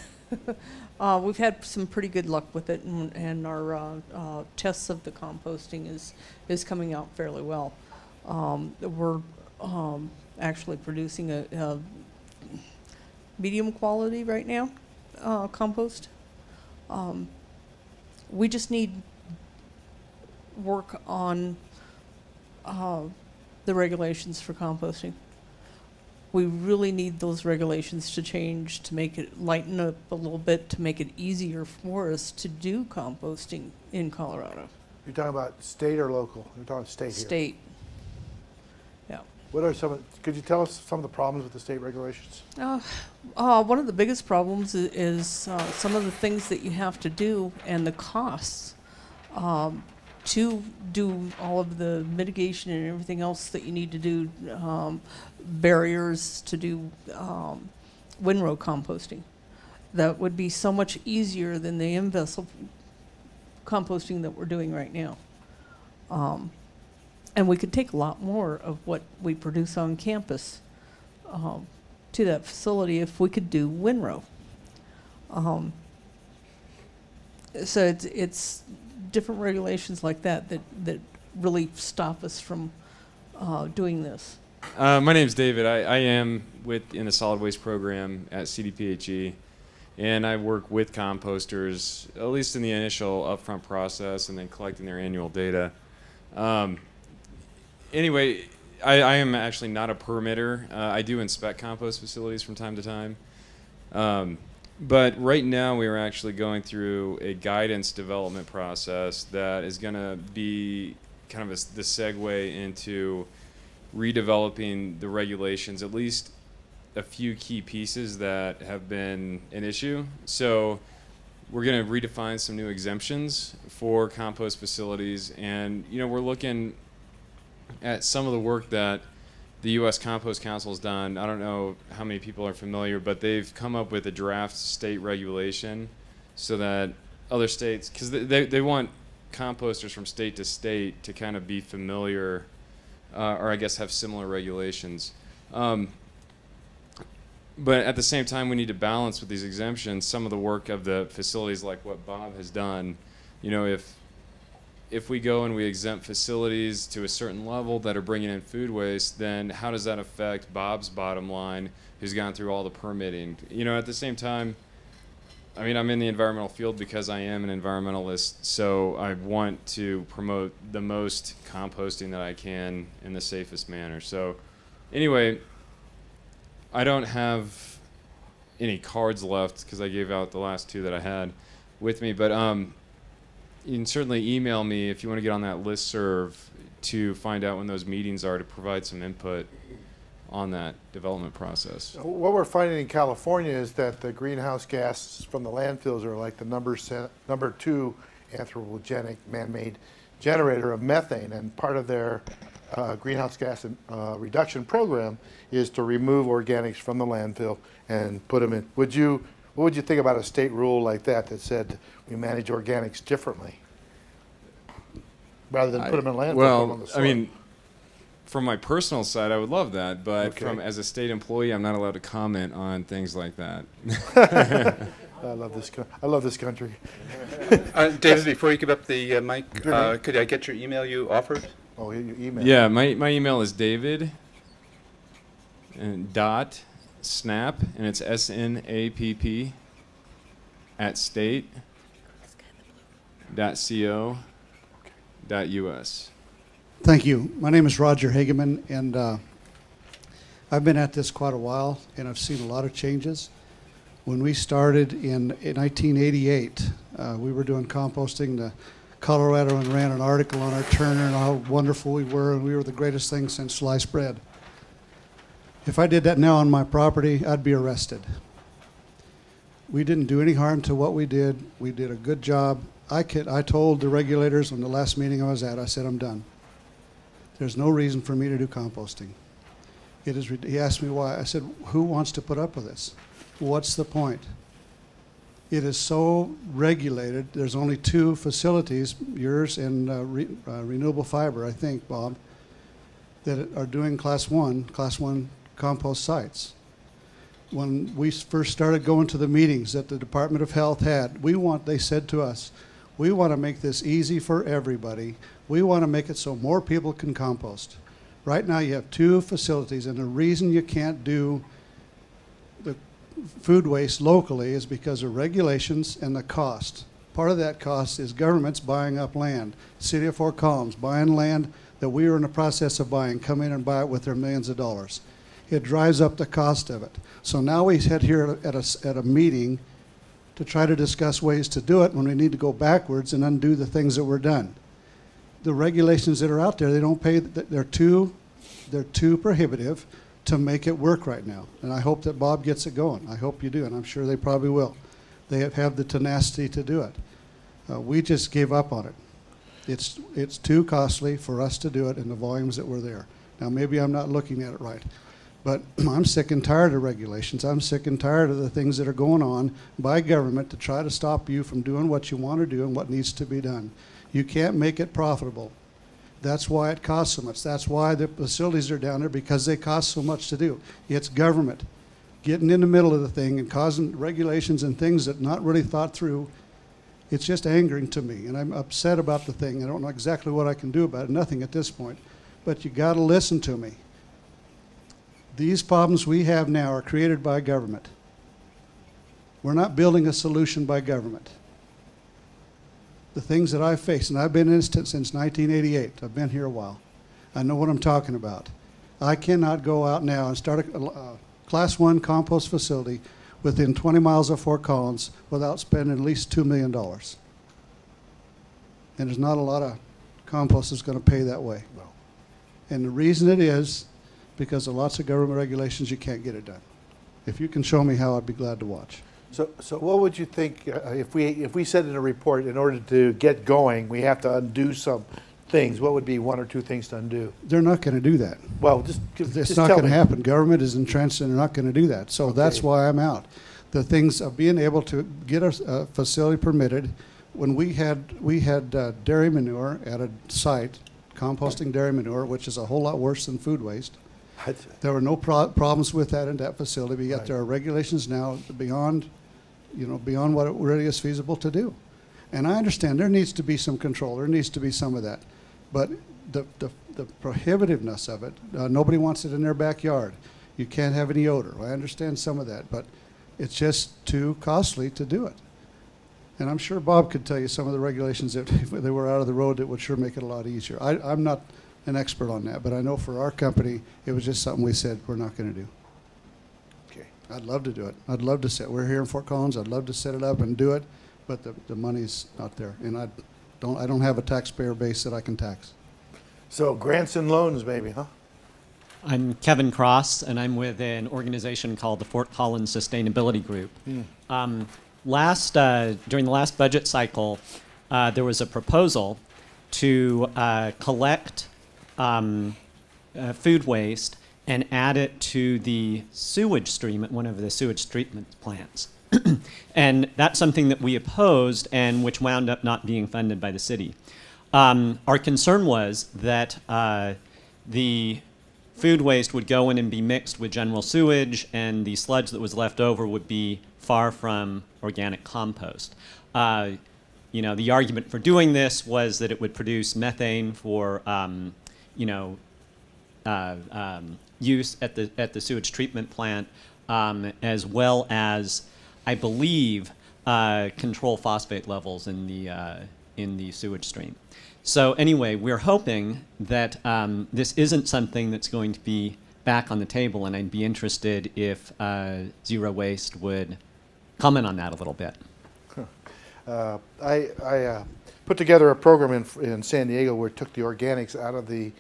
[SPEAKER 10] we've had some pretty good luck with it, and our tests of the composting is coming out fairly well. We're actually producing a medium quality right now compost. We just need work on the regulations for composting. We really need those regulations to change, to make it lighten up a little bit, to make it easier for us to do composting in Colorado.
[SPEAKER 3] You're talking about state or local? You're talking state here.
[SPEAKER 10] State. Yeah.
[SPEAKER 3] What are could you tell us some of the problems with the state regulations?
[SPEAKER 10] One of the biggest problems is some of the things that you have to do and the costs to do all of the mitigation and everything else that you need to do, barriers to do windrow composting. That would be so much easier than the in-vessel composting that we're doing right now. And we could take a lot more of what we produce on campus to that facility if we could do windrow. So it's different regulations like that really stop us from doing this.
[SPEAKER 11] My name's David. I am in the solid waste program at CDPHE, and I work with composters, at least in the initial upfront process and then collecting their annual data. Anyway, I am actually not a permitter. I do inspect compost facilities from time to time. But right now we are actually going through a guidance development process that is going to be kind of the segue into redeveloping the regulations, at least a few key pieces that have been an issue. So we're going to redefine some new exemptions for compost facilities, and we're looking at some of the work that the U.S. Compost Council has done. I don't know how many people are familiar, but they've come up with a draft state regulation so that other states, because they want composters from state to state to kind of be familiar, or I guess have similar regulations. But at the same time, we need to balance with these exemptions some of the work of the facilities, like what Bob has done. If we go and we exempt facilities to a certain level that are bringing in food waste, then how does that affect Bob's bottom line, who's gone through all the permitting? At the same time, I mean, I'm in the environmental field because I am an environmentalist, so I want to promote the most composting that I can in the safest manner. So anyway, I don't have any cards left because I gave out the last two that I had with me, but you can certainly email me if you want to get on that listserv to find out when those meetings are, to provide some input on that development process.
[SPEAKER 3] What we're finding in California is that the greenhouse gases from the landfills are like the number 2 anthropogenic man-made generator of methane, and part of their greenhouse gas reduction program is to remove organics from the landfill and put them in. What would you think about a state rule like that said we manage organics differently rather than put them in landfill?
[SPEAKER 11] Well, I mean, from my personal side, I would love that, but as a state employee, I'm not allowed to comment on things like that.
[SPEAKER 3] I love this country.
[SPEAKER 2] David, before you give up the mic, could I get your email you offered?
[SPEAKER 3] Oh, your email.
[SPEAKER 11] Yeah, my email is David and .snap, and it's SNAPP @state.co.us.
[SPEAKER 12] Thank you. My name is Roger Hageman, and I've been at this quite a while, and I've seen a lot of changes. When we started in 1988, we were doing composting. The Colorado and ran an article on our Turner and how wonderful we were, and we were the greatest thing since sliced bread. If I did that now on my property, I'd be arrested. We didn't do any harm to what we did. We did a good job. I told the regulators in the last meeting I was at, I said, I'm done. There's no reason for me to do composting. He asked me why. I said, who wants to put up with this? What's the point? It is so regulated. There's only 2 facilities, yours and Renewable Fiber, I think, Bob, that are doing class 1 compost sites. When we first started going to the meetings that the Department of Health had, they said to us, we want to make this easy for everybody. We want to make it so more people can compost. Right now you have 2 facilities, and the reason you can't do the food waste locally is because of regulations and the cost. Part of that cost is governments buying up land. City of Fort Collins buying land that we are in the process of buying, come in and buy it with their millions of dollars. It drives up the cost of it. So now we sit here at a meeting to try to discuss ways to do it when we need to go backwards and undo the things that were done. The regulations that are out there, they don't pay, they're too prohibitive to make it work right now. And I hope that Bob gets it going. I hope you do, and I'm sure they probably will. They have the tenacity to do it. We just gave up on it. It's too costly for us to do it in the volumes that were there. Now maybe I'm not looking at it right, but I'm sick and tired of regulations. I'm sick and tired of the things that are going on by government to try to stop you from doing what you want to do and what needs to be done. You can't make it profitable. That's why it costs so much. That's why the facilities are down there, because they cost so much to do. It's government getting in the middle of the thing and causing regulations and things that not really thought through. It's just angering to me, and I'm upset about the thing. I don't know exactly what I can do about it, nothing at this point, but you got to listen to me. These problems we have now are created by government. We're not building a solution by government. The things that I've faced, and I've been in this since 1988. I've been here a while. I know what I'm talking about. I cannot go out now and start a class 1 compost facility within 20 miles of Fort Collins without spending at least $2 million. And there's not a lot of compost that's going to pay that way. No. And the reason it is because of lots of government regulations, you can't get it done. If you can show me how, I'd be glad to watch.
[SPEAKER 3] So what would you think if we said in a report, in order to get going, we have to undo some things? What would be one or two things to undo?
[SPEAKER 12] They're not going to do that.
[SPEAKER 3] Well,
[SPEAKER 12] It's
[SPEAKER 3] just
[SPEAKER 12] not
[SPEAKER 3] tell
[SPEAKER 12] going to
[SPEAKER 3] me.
[SPEAKER 12] happen. Government is entrenched and they're not going to do that. So that's why I'm out. The things of being able to get a facility permitted. When we had dairy manure at a site, composting dairy manure, which is a whole lot worse than food waste. There were no problems with that in that facility. But yet there are regulations now beyond what it really is feasible to do. And I understand there needs to be some control. There needs to be some of that. But the prohibitiveness of it, nobody wants it in their backyard. You can't have any odor. I understand some of that, but it's just too costly to do it. And I'm sure Bob could tell you some of the regulations that if they were out of the road that would sure make it a lot easier. I'm not an expert on that, but I know for our company, it was just something we said we're not going to do.
[SPEAKER 3] Okay.
[SPEAKER 12] I'd love to do it. I'd love to set. We're here in Fort Collins. I'd love to set it up and do it, but the money's not there, and I don't have a taxpayer base that I can tax.
[SPEAKER 3] So grants and loans, maybe, huh?
[SPEAKER 13] I'm Kevin Cross, and I'm with an organization called the Fort Collins Sustainability Group. During the last budget cycle, there was a proposal to collect food waste and add it to the sewage stream at one of the sewage treatment plants. And that's something that we opposed and which wound up not being funded by the city. Our concern was that the food waste would go in and be mixed with general sewage, and the sludge that was left over would be far from organic compost. The argument for doing this was that it would produce methane for use at the sewage treatment plant, as well as, I believe, control phosphate levels in the sewage stream. So anyway, we're hoping that this isn't something that's going to be back on the table, and I'd be interested if Zero Waste would comment on that a little bit.
[SPEAKER 3] I put together a program in San Diego where it took the organics out of the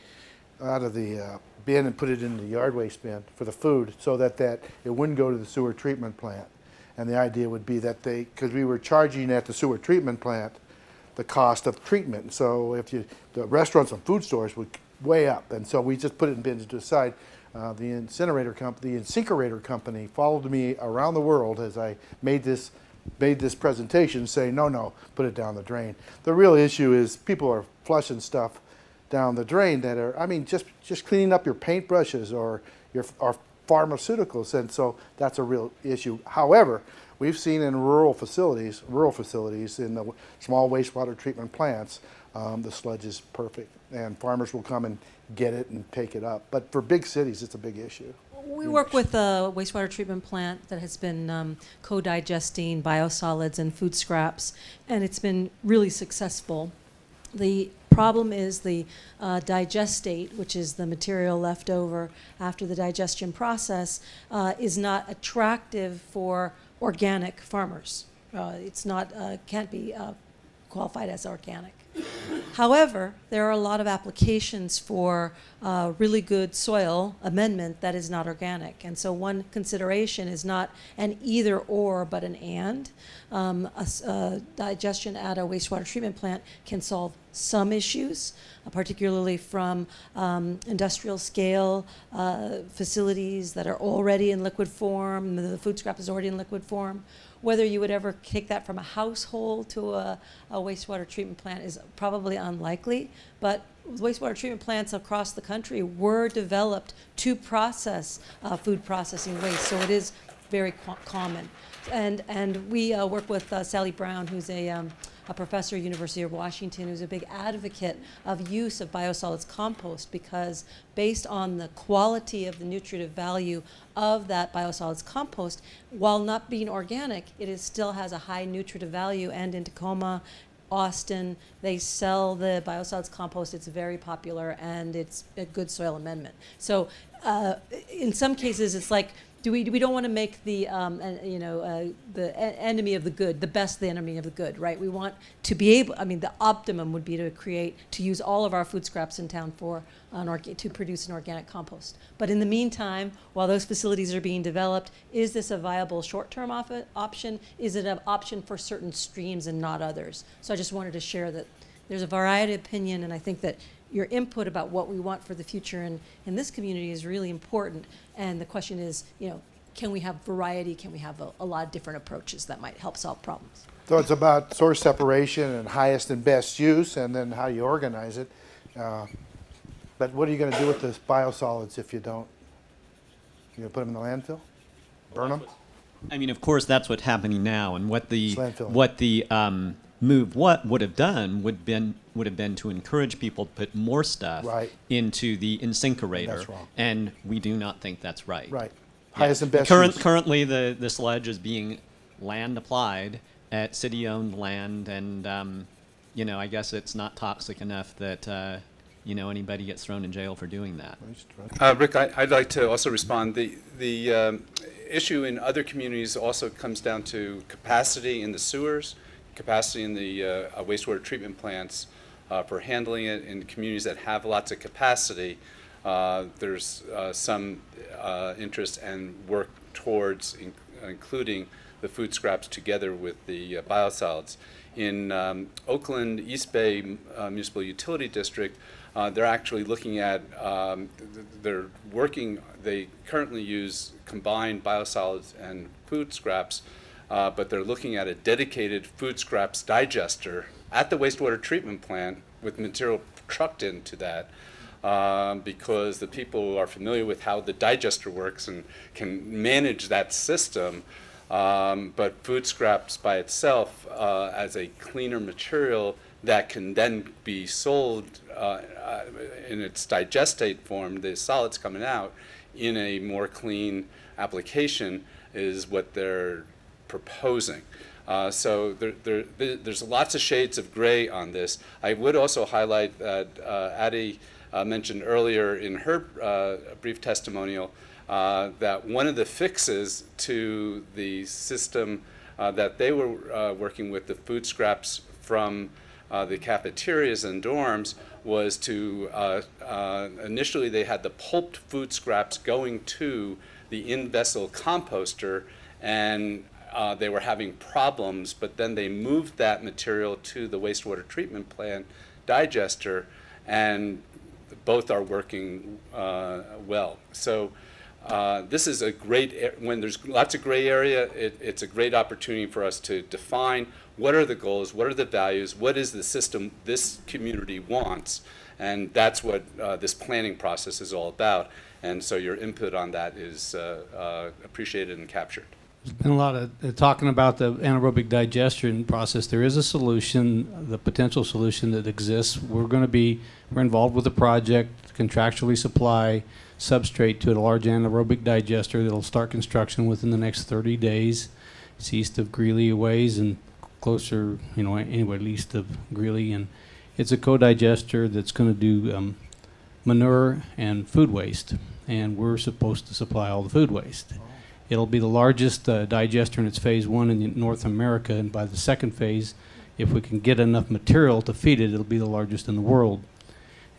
[SPEAKER 3] bin and put it in the yard waste bin for the food, so that it wouldn't go to the sewer treatment plant. And the idea would be that because we were charging at the sewer treatment plant the cost of treatment, so the restaurants and food stores would way up, and so we just put it in bins to the side. The incinerator company, the InSinkerator company, followed me around the world as I made this presentation, saying, no, put it down the drain. The real issue is people are flushing stuff down the drain that are, just cleaning up your paintbrushes or pharmaceuticals, and so that's a real issue. However, we've seen in rural facilities in the small wastewater treatment plants, the sludge is perfect, and farmers will come and get it and take it up. But for big cities, it's a big issue.
[SPEAKER 4] We work with a wastewater treatment plant that has been co-digesting biosolids and food scraps, and it's been really successful. The problem is the digestate, which is the material left over after the digestion process, is not attractive for organic farmers. It's not, can't be qualified as organic. However, there are a lot of applications for really good soil amendment that is not organic. And so one consideration is not an either or, but an and. Digestion at a wastewater treatment plant can solve some issues, particularly from industrial scale facilities that are already in liquid form. The food scrap is already in liquid form. Whether you would ever take that from a household to a wastewater treatment plant is probably unlikely, but wastewater treatment plants across the country were developed to process food processing waste, so it is very common. And we work with Sally Brown, who's a professor at University of Washington, who's a big advocate of use of biosolids compost, because based on the quality of the nutritive value of that biosolids compost, while not being organic, it still has a high nutritive value. And in Tacoma, Austin, they sell the biosolids compost. It's very popular, and it's a good soil amendment. So in some cases, it's like we don't want to make the enemy of the good, the best the enemy of the good, right? We want to be able, I mean, the optimum would be to use all of our food scraps in town to produce an organic compost. But in the meantime, while those facilities are being developed, is this a viable short-term option? Is it an option for certain streams and not others? So I just wanted to share that there's a variety of opinion, and I think that your input about what we want for the future in this community is really important. And the question is, can we have variety? Can we have a lot of different approaches that might help solve problems?
[SPEAKER 3] So it's about source separation and highest and best use, and then how you organize it. But what are you going to do with the biosolids if you don't? You going to put them in the landfill? Burn them?
[SPEAKER 13] I mean, of course, that's what's happening now, and what the
[SPEAKER 3] Landfill.
[SPEAKER 13] move would have done would have been to encourage people to put more stuff into the incinerator.
[SPEAKER 3] That's wrong.
[SPEAKER 13] And we do not think that's right.
[SPEAKER 3] Right.
[SPEAKER 13] Yeah.
[SPEAKER 3] Highest and best use.
[SPEAKER 13] Currently, the sludge is being land applied at city-owned land, and I guess it's not toxic enough that anybody gets thrown in jail for doing that.
[SPEAKER 2] Rick, I'd like to also respond. The issue in other communities also comes down to capacity in the sewers, capacity in the wastewater treatment plants for handling it. In communities that have lots of capacity, there's some interest and work towards including the food scraps together with the biosolids. In Oakland East Bay Municipal Utility District, they're actually looking at, they currently use combined biosolids and food scraps, but they're looking at a dedicated food scraps digester at the wastewater treatment plant with material trucked into that, because the people are familiar with how the digester works and can manage that system. But food scraps by itself as a cleaner material that can then be sold in its digestate form, the solids coming out, in a more clean application is what they're proposing. So there's lots of shades of gray on this. I would also highlight that Addie mentioned earlier in her brief testimonial that one of the fixes to the system that they were working with, the food scraps from the cafeterias and dorms, was to initially they had the pulped food scraps going to the in-vessel composter, and they were having problems, but then they moved that material to the wastewater treatment plant digester, and both are working well. So this is a great, when there's lots of gray area, it's a great opportunity for us to define what are the goals, what are the values, what is the system this community wants, and that's what this planning process is all about. And so your input on that is appreciated and captured.
[SPEAKER 7] There's been a lot of talking about the anaerobic digestion process. There is a solution, the potential solution that exists. We're involved with a project to contractually supply substrate to a large anaerobic digester that'll start construction within the next 30 days. It's east of Greeley a ways and closer, anyway, east of Greeley. And it's a co-digester that's going to do manure and food waste. And we're supposed to supply all the food waste. It'll be the largest digester in its phase 1 in North America, and by the second phase, if we can get enough material to feed it, it'll be the largest in the world.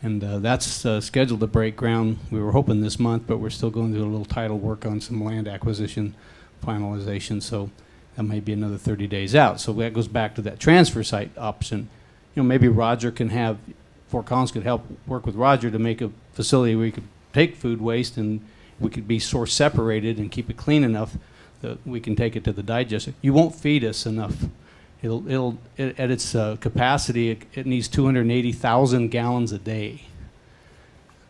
[SPEAKER 7] And that's scheduled to break ground, we were hoping this month, but we're still going to do a little title work on some land acquisition finalization, so that may be another 30 days out. So that goes back to that transfer site option. Maybe Roger can have, Fort Collins could help work with Roger to make a facility where you could take food waste and we could be source separated and keep it clean enough that we can take it to the digester. You won't feed us enough. At its capacity, it needs 280,000 gallons a day.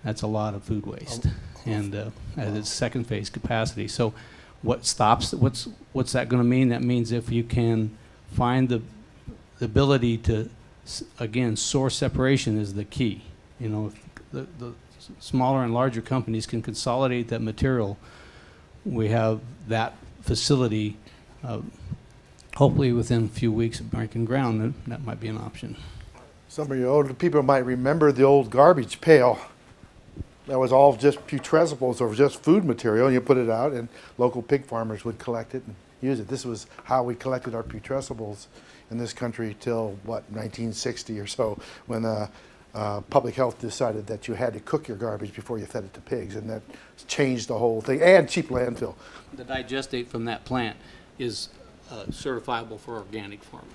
[SPEAKER 7] That's a lot of food waste, and at its second phase capacity. So, what's that going to mean? That means if you can find the ability to, again, source separation is the key. If the smaller and larger companies can consolidate that material, we have that facility hopefully within a few weeks of breaking ground. That might be an option.
[SPEAKER 3] Some of you older people might remember the old garbage pail that was all just putrescibles or just food material, and you put it out, and local pig farmers would collect it and use it. This was how we collected our putrescibles in this country till, what, 1960 or so, when public health decided that you had to cook your garbage before you fed it to pigs, and that changed the whole thing, and cheap landfill.
[SPEAKER 7] The digestate from that plant is certifiable for organic farming.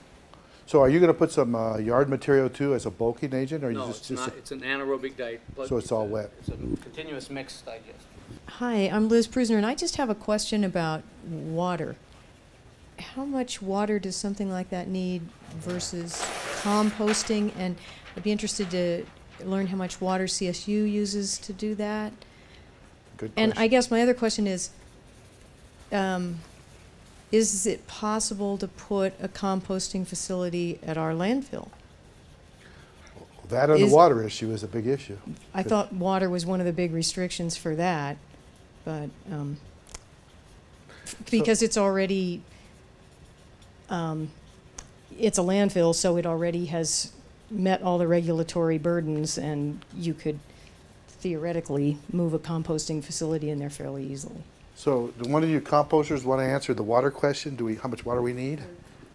[SPEAKER 3] So are you going to put some yard material too as a bulking agent, or
[SPEAKER 7] No,
[SPEAKER 3] you
[SPEAKER 7] it's not. It's an anaerobic
[SPEAKER 3] so it's all wet?
[SPEAKER 7] It's a continuous mix digest.
[SPEAKER 14] Hi, I'm Liz Prusner, and I just have a question about water. How much water does something like that need versus composting? And I'd be interested to learn how much water CSU uses to do that.
[SPEAKER 3] Good
[SPEAKER 14] And
[SPEAKER 3] question.
[SPEAKER 14] I guess my other question is it possible to put a composting facility at our landfill?
[SPEAKER 3] That and the water issue is a big issue.
[SPEAKER 14] I thought water was one of the big restrictions for that, but because it's already, it's a landfill, so it already has met all the regulatory burdens, and you could theoretically move a composting facility in there fairly easily.
[SPEAKER 3] So do one of you composters want to answer the water question? How much water we need?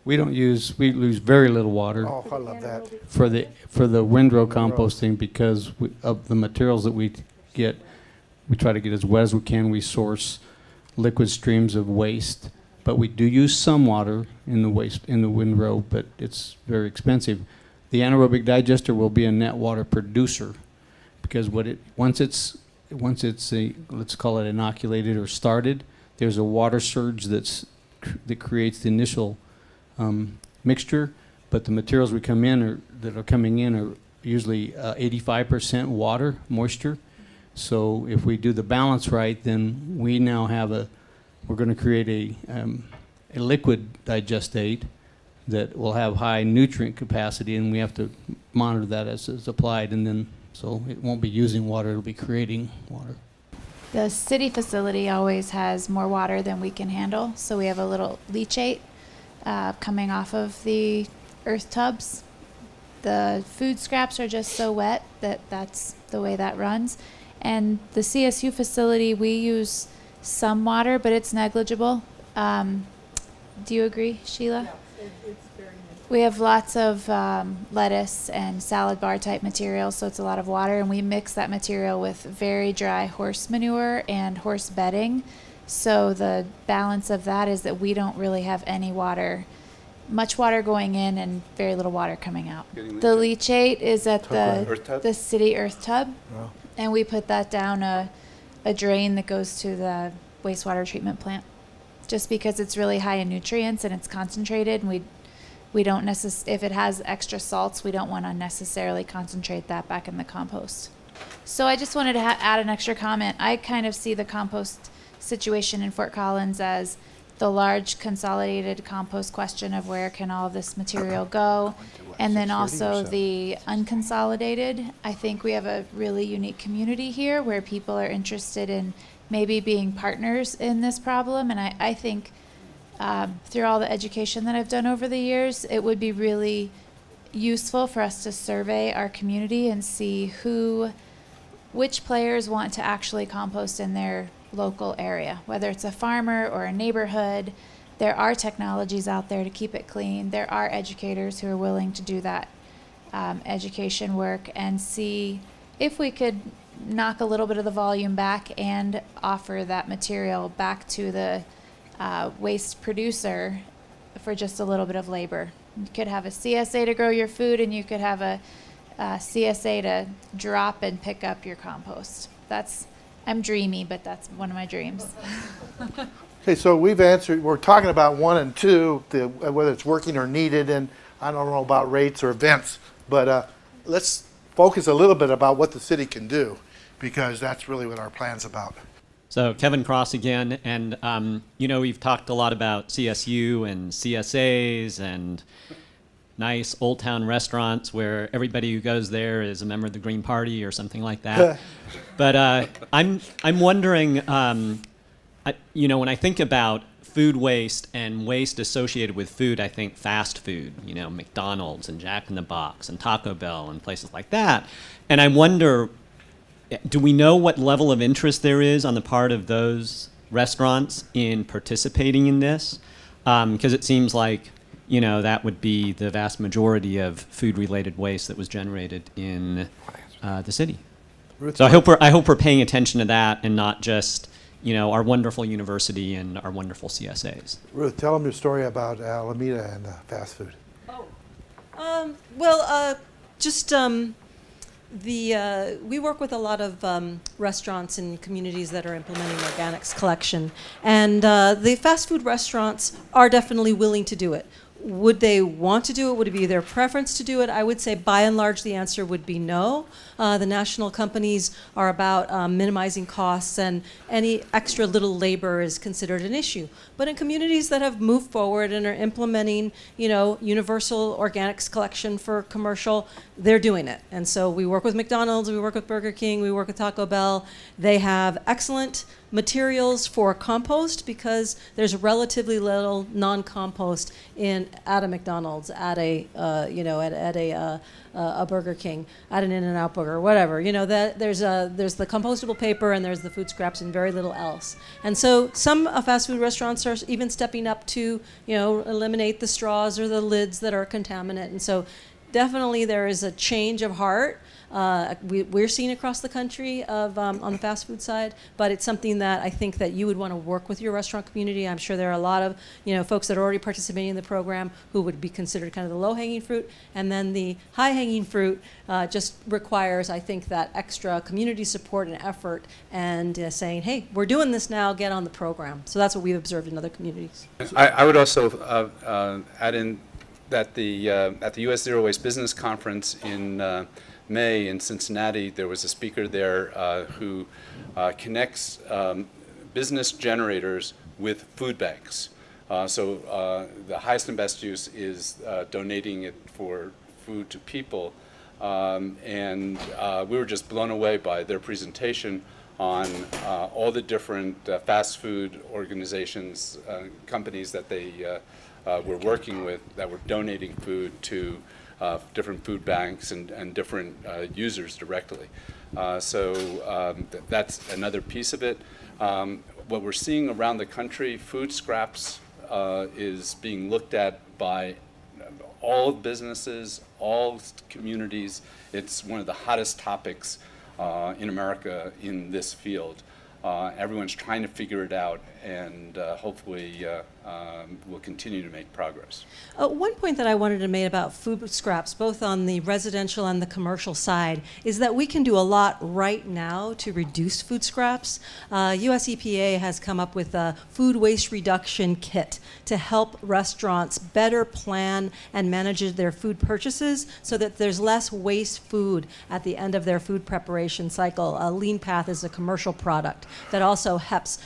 [SPEAKER 7] We we lose very little water.
[SPEAKER 3] Oh, I love that.
[SPEAKER 7] For the windrow composting, because of the materials that we get, we try to get as wet as we can. We source liquid streams of waste, but we do use some water in the windrow, but it's very expensive. The anaerobic digester will be a net water producer, because once it's let's call it inoculated or started, there's a water surge that creates the initial mixture, but the materials that are coming in are usually 85% water moisture. So if we do the balance right, then we now have we're going to create a liquid digestate that will have high nutrient capacity, and we have to monitor that as it's applied, and then so it won't be using water, it'll be creating water.
[SPEAKER 5] The city facility always has more water than we can handle, so we have a little leachate coming off of the earth tubs. The food scraps are just so wet that that's the way that runs. And the CSU facility, we use some water, but it's negligible. Do you agree, Sheila?
[SPEAKER 10] Yeah, it's very nice.
[SPEAKER 5] We have lots of lettuce and salad bar type material, so it's a lot of water, and we mix that material with very dry horse manure and horse bedding. So the balance of that is that we don't really have any water, much water going in and very little water coming out. The leachate is at the city earth tub,
[SPEAKER 3] Oh.
[SPEAKER 5] and we put that down a drain that goes to the wastewater treatment plant, just because it's really high in nutrients and it's concentrated, and we don't if it has extra salts, we don't want to necessarily concentrate that back in the compost. So I just wanted to add an extra comment. I kind of see the compost situation in Fort Collins as the large consolidated compost question of where can all of this material go, and then also the unconsolidated. I think we have a really unique community here where people are interested in maybe being partners in this problem, and I think through all the education that I've done over the years, it would be really useful for us to survey our community and see which players want to actually compost in their local area, whether it's a farmer or a neighborhood. There are technologies out there to keep it clean. There are educators who are willing to do that education work, and see if we could knock a little bit of the volume back and offer that material back to the waste producer for just a little bit of labor. You could have a CSA to grow your food, and you could have a CSA to drop and pick up your compost. I'm dreamy, but that's one of my dreams.
[SPEAKER 3] Okay, so we're talking about 1 and 2, whether it's working or needed, and I don't know about rates or events, but let's focus a little bit about what the city can do, because that's really what our plan's about.
[SPEAKER 13] So Kevin Cross again, and we've talked a lot about CSU and CSAs and nice Old Town restaurants where everybody who goes there is a member of the Green Party or something like that. But I'm wondering, when I think about food waste and waste associated with food, I think fast food, McDonald's and Jack in the Box and Taco Bell and places like that. And I wonder, do we know what level of interest there is on the part of those restaurants in participating in this? Because it seems like, you know, that would be the vast majority of food-related waste that was generated in the city. So I hope we're paying attention to that and not just, you know, our wonderful university and our wonderful CSAs.
[SPEAKER 3] Ruth, tell them your story about Alameda and fast food.
[SPEAKER 4] We work with a lot of restaurants and communities that are implementing organics collection, and the fast food restaurants are definitely willing to do it. Would they want to do it? Would it be their preference to do it? I would say by and large the answer would be no. The national companies are about minimizing costs, and any extra little labor is considered an issue. But in communities that have moved forward and are implementing, you know, universal organics collection for commercial, they're doing it. And so we work with McDonald's, we work with Burger King, we work with Taco Bell. They have excellent materials for compost because there's relatively little non-compost at a McDonald's, at a a Burger King, at an In-N-Out Burger, whatever. You know, that there's the compostable paper and there's the food scraps and very little else. And so some fast food restaurants are even stepping up to, you know, eliminate the straws or the lids that are contaminant. And so definitely there is a change of heart. We're seeing across the country on the fast food side, but it's something that I think that you would want to work with your restaurant community. I'm sure there are a lot of, you know, folks that are already participating in the program who would be considered kind of the low-hanging fruit, and then the high-hanging fruit just requires, I think, that extra community support and effort, and saying, hey, we're doing this now, get on the program. So that's what we've observed in other communities.
[SPEAKER 2] I would also add in that at the U.S. Zero Waste Business Conference in May in Cincinnati, there was a speaker there who connects business generators with food banks. So the highest and best use is donating it for food to people. And we were just blown away by their presentation on all the different fast food organizations, companies that they were working with that were donating food to different food banks and different users directly. That's another piece of it. What we're seeing around the country, food scraps is being looked at by all businesses, all communities. It's one of the hottest topics in America in this field. Everyone's trying to figure it out, and hopefully we'll continue to make progress.
[SPEAKER 4] One point that I wanted to make about food scraps, both on the residential and the commercial side, is that we can do a lot right now to reduce food scraps. US EPA has come up with a food waste reduction kit to help restaurants better plan and manage their food purchases so that there's less waste food at the end of their food preparation cycle. Lean Path is a commercial product that also helps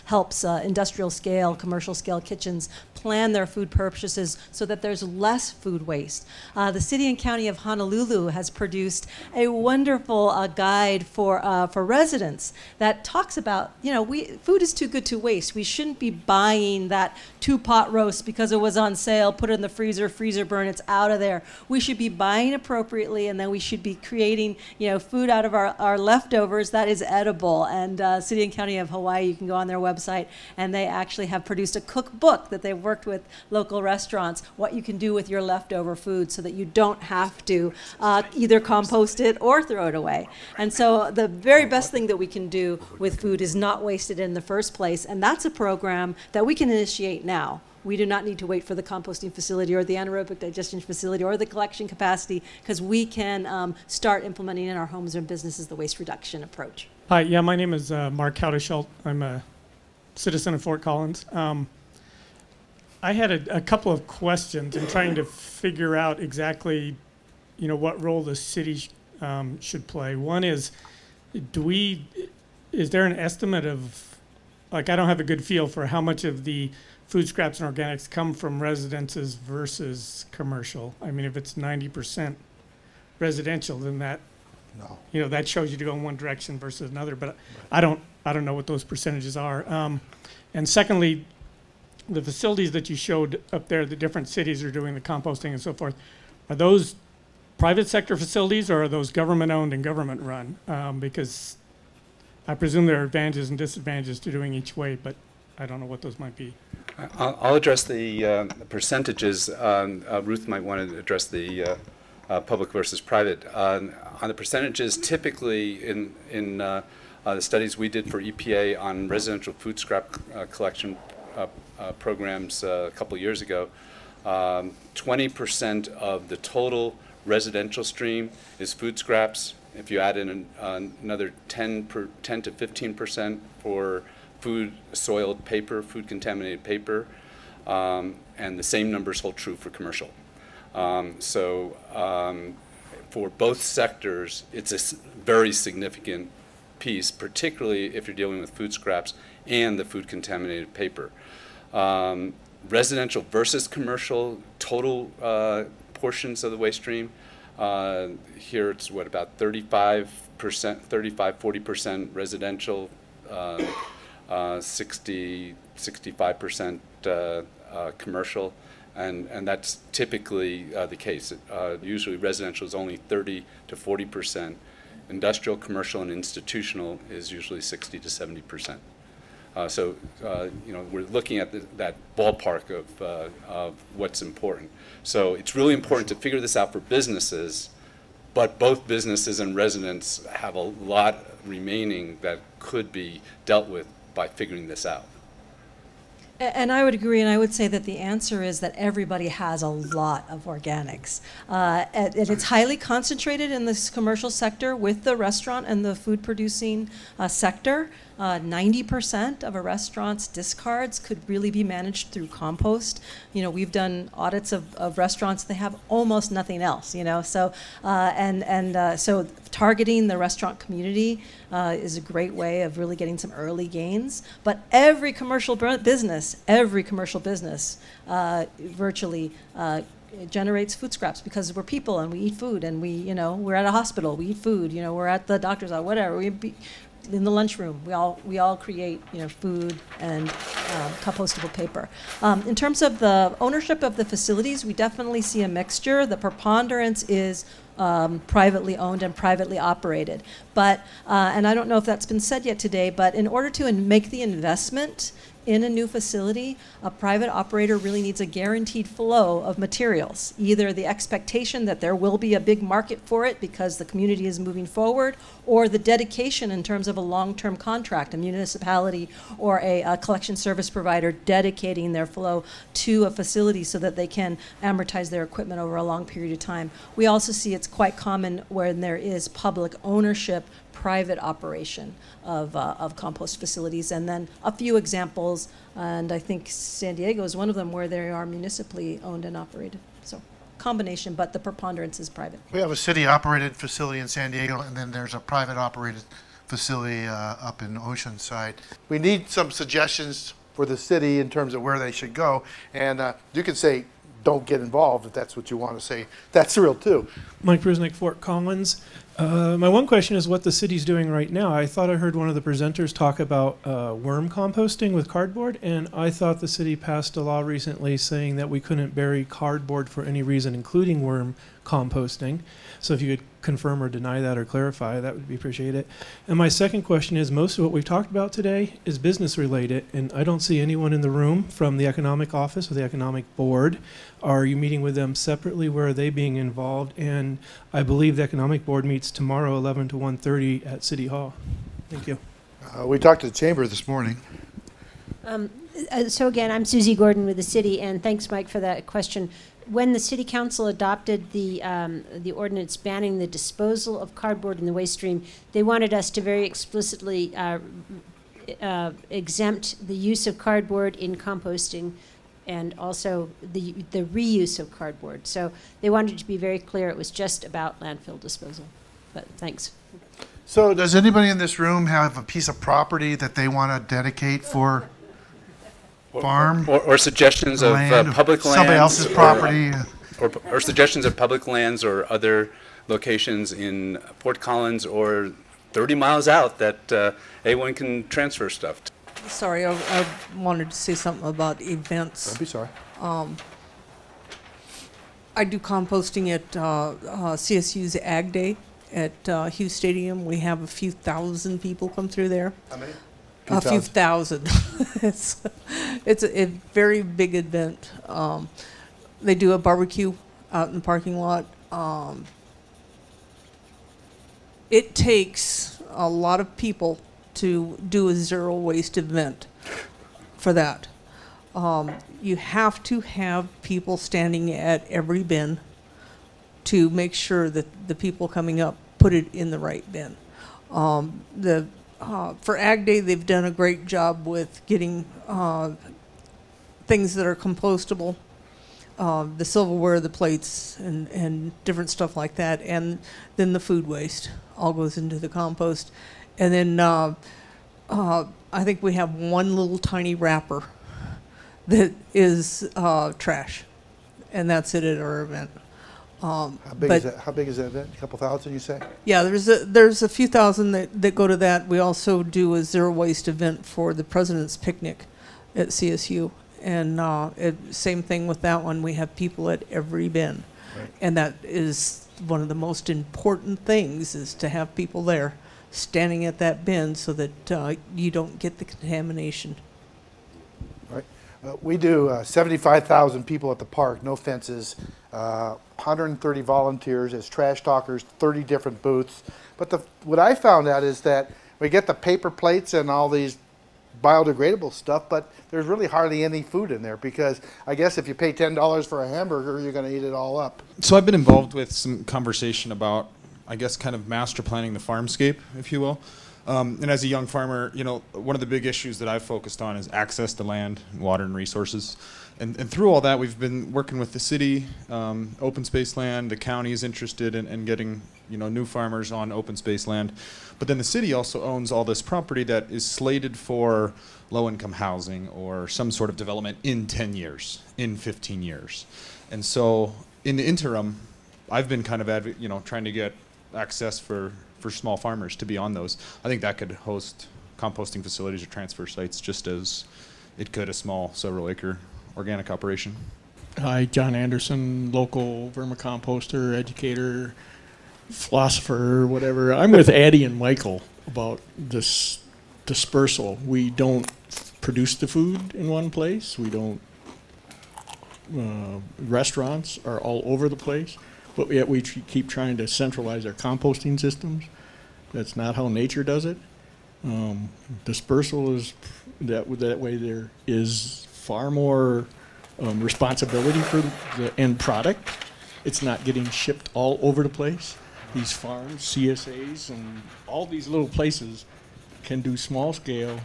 [SPEAKER 4] industrial scale, commercial scale kitchens plan their food purchases so that there's less food waste. The City and County of Honolulu has produced a wonderful guide for residents that talks about, you know, food is too good to waste. We shouldn't be buying that 2-pot roast because it was on sale, put it in the freezer, freezer burn, it's out of there. We should be buying appropriately, and then we should be creating, you know, food out of our leftovers that is edible. And City and County of Hawaii, you can go on their website, and they actually have produced a cookbook that they've worked with local restaurants, what you can do with your leftover food so that you don't have to either compost it or throw it away. And so the very best thing that we can do with food is not waste it in the first place, and that's a program that we can initiate now. We do not need to wait for the composting facility or the anaerobic digestion facility or the collection capacity, because we can start implementing in our homes and businesses the waste reduction approach.
[SPEAKER 15] Hi, yeah, my name is Mark Howdeschelt. I'm a citizen of Fort Collins. I had a couple of questions in trying to figure out exactly, you know, what role the city should play. One is, is there an estimate of, like, I don't have a good feel for how much of the food scraps and organics come from residences versus commercial. I mean, if it's 90% residential, then that, you know, that shows you to go in one direction versus another. But I don't know what those percentages are. And secondly, the facilities that you showed up there, the different cities are doing the composting and so forth, are those private sector facilities or are those government owned and government run? Because I presume there are advantages and disadvantages to doing each way, but I don't know what those might be.
[SPEAKER 2] I'll address the percentages. Ruth might want to address the public versus private. On the percentages, typically in the studies we did for EPA on residential food scrap collection programs a couple of years ago, 20% of the total residential stream is food scraps. If you add in another 10 to 15% for food soiled paper, food contaminated paper, and the same numbers hold true for commercial. For both sectors, it's a very significant piece, particularly if you're dealing with food scraps and the food contaminated paper. Residential versus commercial total portions of the waste stream. Here it's what, about 40% residential, 65% commercial, and that's typically the case. Usually residential is only 30 to 40%. Industrial, commercial, and institutional is usually 60 to 70%. We're looking at that ballpark of what's important. So it's really important to figure this out for businesses, but both businesses and residents have a lot remaining that could be dealt with by figuring this out.
[SPEAKER 4] And I would agree, and I would say that the answer is that everybody has a lot of organics. And it's highly concentrated in this commercial sector with the restaurant and the food producing sector. 90% of a restaurant's discards could really be managed through compost. We've done audits of restaurants, they have almost nothing else, So, so targeting the restaurant community is a great way of really getting some early gains. But every commercial business virtually generates food scraps because we're people and we eat food, and we're at a hospital, we eat food, we're at the doctor's office, whatever. In the lunchroom, we all create food and compostable paper. In terms of the ownership of the facilities, we definitely see a mixture. The preponderance is privately owned and privately operated. But and I don't know if that's been said yet today, but in order to make the investment in a new facility, a private operator really needs a guaranteed flow of materials, either the expectation that there will be a big market for it because the community is moving forward, or the dedication in terms of a long-term contract, a municipality or a collection service provider dedicating their flow to a facility so that they can amortize their equipment over a long period of time. We also see it's quite common when there is public ownership, private operation of compost facilities, and then a few examples, and I think San Diego is one of them where they are municipally owned and operated. So combination, but the preponderance is private.
[SPEAKER 3] We have a city-operated facility in San Diego, and then there's a private-operated facility up in Oceanside. We need some suggestions for the city in terms of where they should go, and you can say don't get involved if that's what you want to say. That's real too.
[SPEAKER 16] Mike Brusnick, Fort Collins. My one question is what the city's doing right now. I thought I heard one of the presenters talk about worm composting with cardboard, and I thought the city passed a law recently saying that we couldn't bury cardboard for any reason, including worm composting. So if you could confirm or deny that or clarify, that would be appreciated. And my second question is, most of what we've talked about today is business related, and I don't see anyone in the room from the economic office or the economic board. Are you meeting with them separately? Where are they being involved? And I believe the economic board meets tomorrow 11 to 1:30 at City Hall. Thank you.
[SPEAKER 3] We talked to the chamber this morning.
[SPEAKER 1] So again, I'm Susie Gordon with the city, and thanks, Mike, for that question. When the city council adopted the ordinance banning the disposal of cardboard in the waste stream, they wanted us to very explicitly exempt the use of cardboard in composting and also the reuse of cardboard. So they wanted to be very clear it was just about landfill disposal. But thanks.
[SPEAKER 3] So does anybody in this room have a piece of property that they want to dedicate for farm?
[SPEAKER 2] Or suggestions of public lands?
[SPEAKER 3] Somebody else's property?
[SPEAKER 2] Or suggestions of public lands or other locations in Fort Collins or 30 miles out that A1 can transfer stuff to.
[SPEAKER 10] Sorry, I wanted to say something about events.
[SPEAKER 3] Don't be sorry.
[SPEAKER 10] I do composting at CSU's Ag Day at Hughes Stadium, we have a few thousand people come through there.
[SPEAKER 3] How many?
[SPEAKER 10] A few thousand. it's a very big event. They do a barbecue out in the parking lot. It takes a lot of people to do a zero waste event for that. You have to have people standing at every bin to make sure that the people coming up put it in the right bin. For Ag Day, they've done a great job with getting things that are compostable, the silverware, the plates, and different stuff like that. And then the food waste all goes into the compost. And then I think we have one little tiny wrapper that is trash, and that's it at our event.
[SPEAKER 3] How big is that event? A couple thousand, you say?
[SPEAKER 10] Yeah, there's a few thousand that go to that. We also do a zero waste event for the President's Picnic at CSU, and same thing with that one. We have people at every bin, right. And that is one of the most important things, is to have people there standing at that bin so that you don't get the contamination.
[SPEAKER 3] Right. We do 75,000 people at the park, no fences, 130 volunteers as trash talkers, 30 different booths. But what I found out is that we get the paper plates and all these biodegradable stuff, but there's really hardly any food in there, because I guess if you pay $10 for a hamburger, you're going to eat it all up.
[SPEAKER 9] So I've been involved with some conversation about, I guess, kind of master planning the farmscape, if you will. And as a young farmer, you know, one of the big issues that I've focused on is access to land, water, and resources. And through all that, we've been working with the city, open space land. The county is interested in getting, you know, new farmers on open space land. But then the city also owns all this property that is slated for low-income housing or some sort of development in 10 years, in 15 years. And so in the interim, I've been kind of trying to get access for small farmers to be on those. I think that could host composting facilities or transfer sites just as it could a small several acre organic operation.
[SPEAKER 17] Hi, John Anderson, local vermicomposter, educator, philosopher, whatever. I'm with Addie and Michael about this dispersal. We don't produce the food in one place. We don't, restaurants are all over the place, but yet we keep trying to centralize our composting systems. That's not how nature does it. Dispersal is that way. There is far more responsibility for the end product. It's not getting shipped all over the place. These farms, CSAs, and all these little places can do small scale,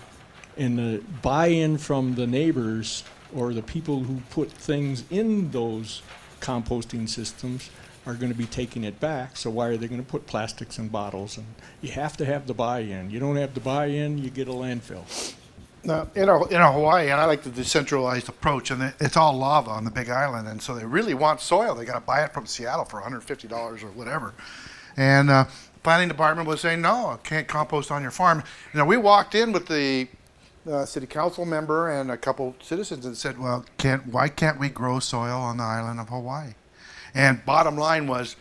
[SPEAKER 17] and the buy-in from the neighbors or the people who put things in those composting systems are going to be taking it back. So why are they going to put plastics in bottles? And you have to have the buy-in. You don't have the buy-in, you get a landfill.
[SPEAKER 3] Now, in Hawaii, and I like the decentralized approach, and it's all lava on the Big Island, and so they really want soil. They got to buy it from Seattle for $150 or whatever. And planning department was saying, no, can't compost on your farm. You know, we walked in with the city council member and a couple citizens and said, well, why can't we grow soil on the island of Hawaii? And bottom line was,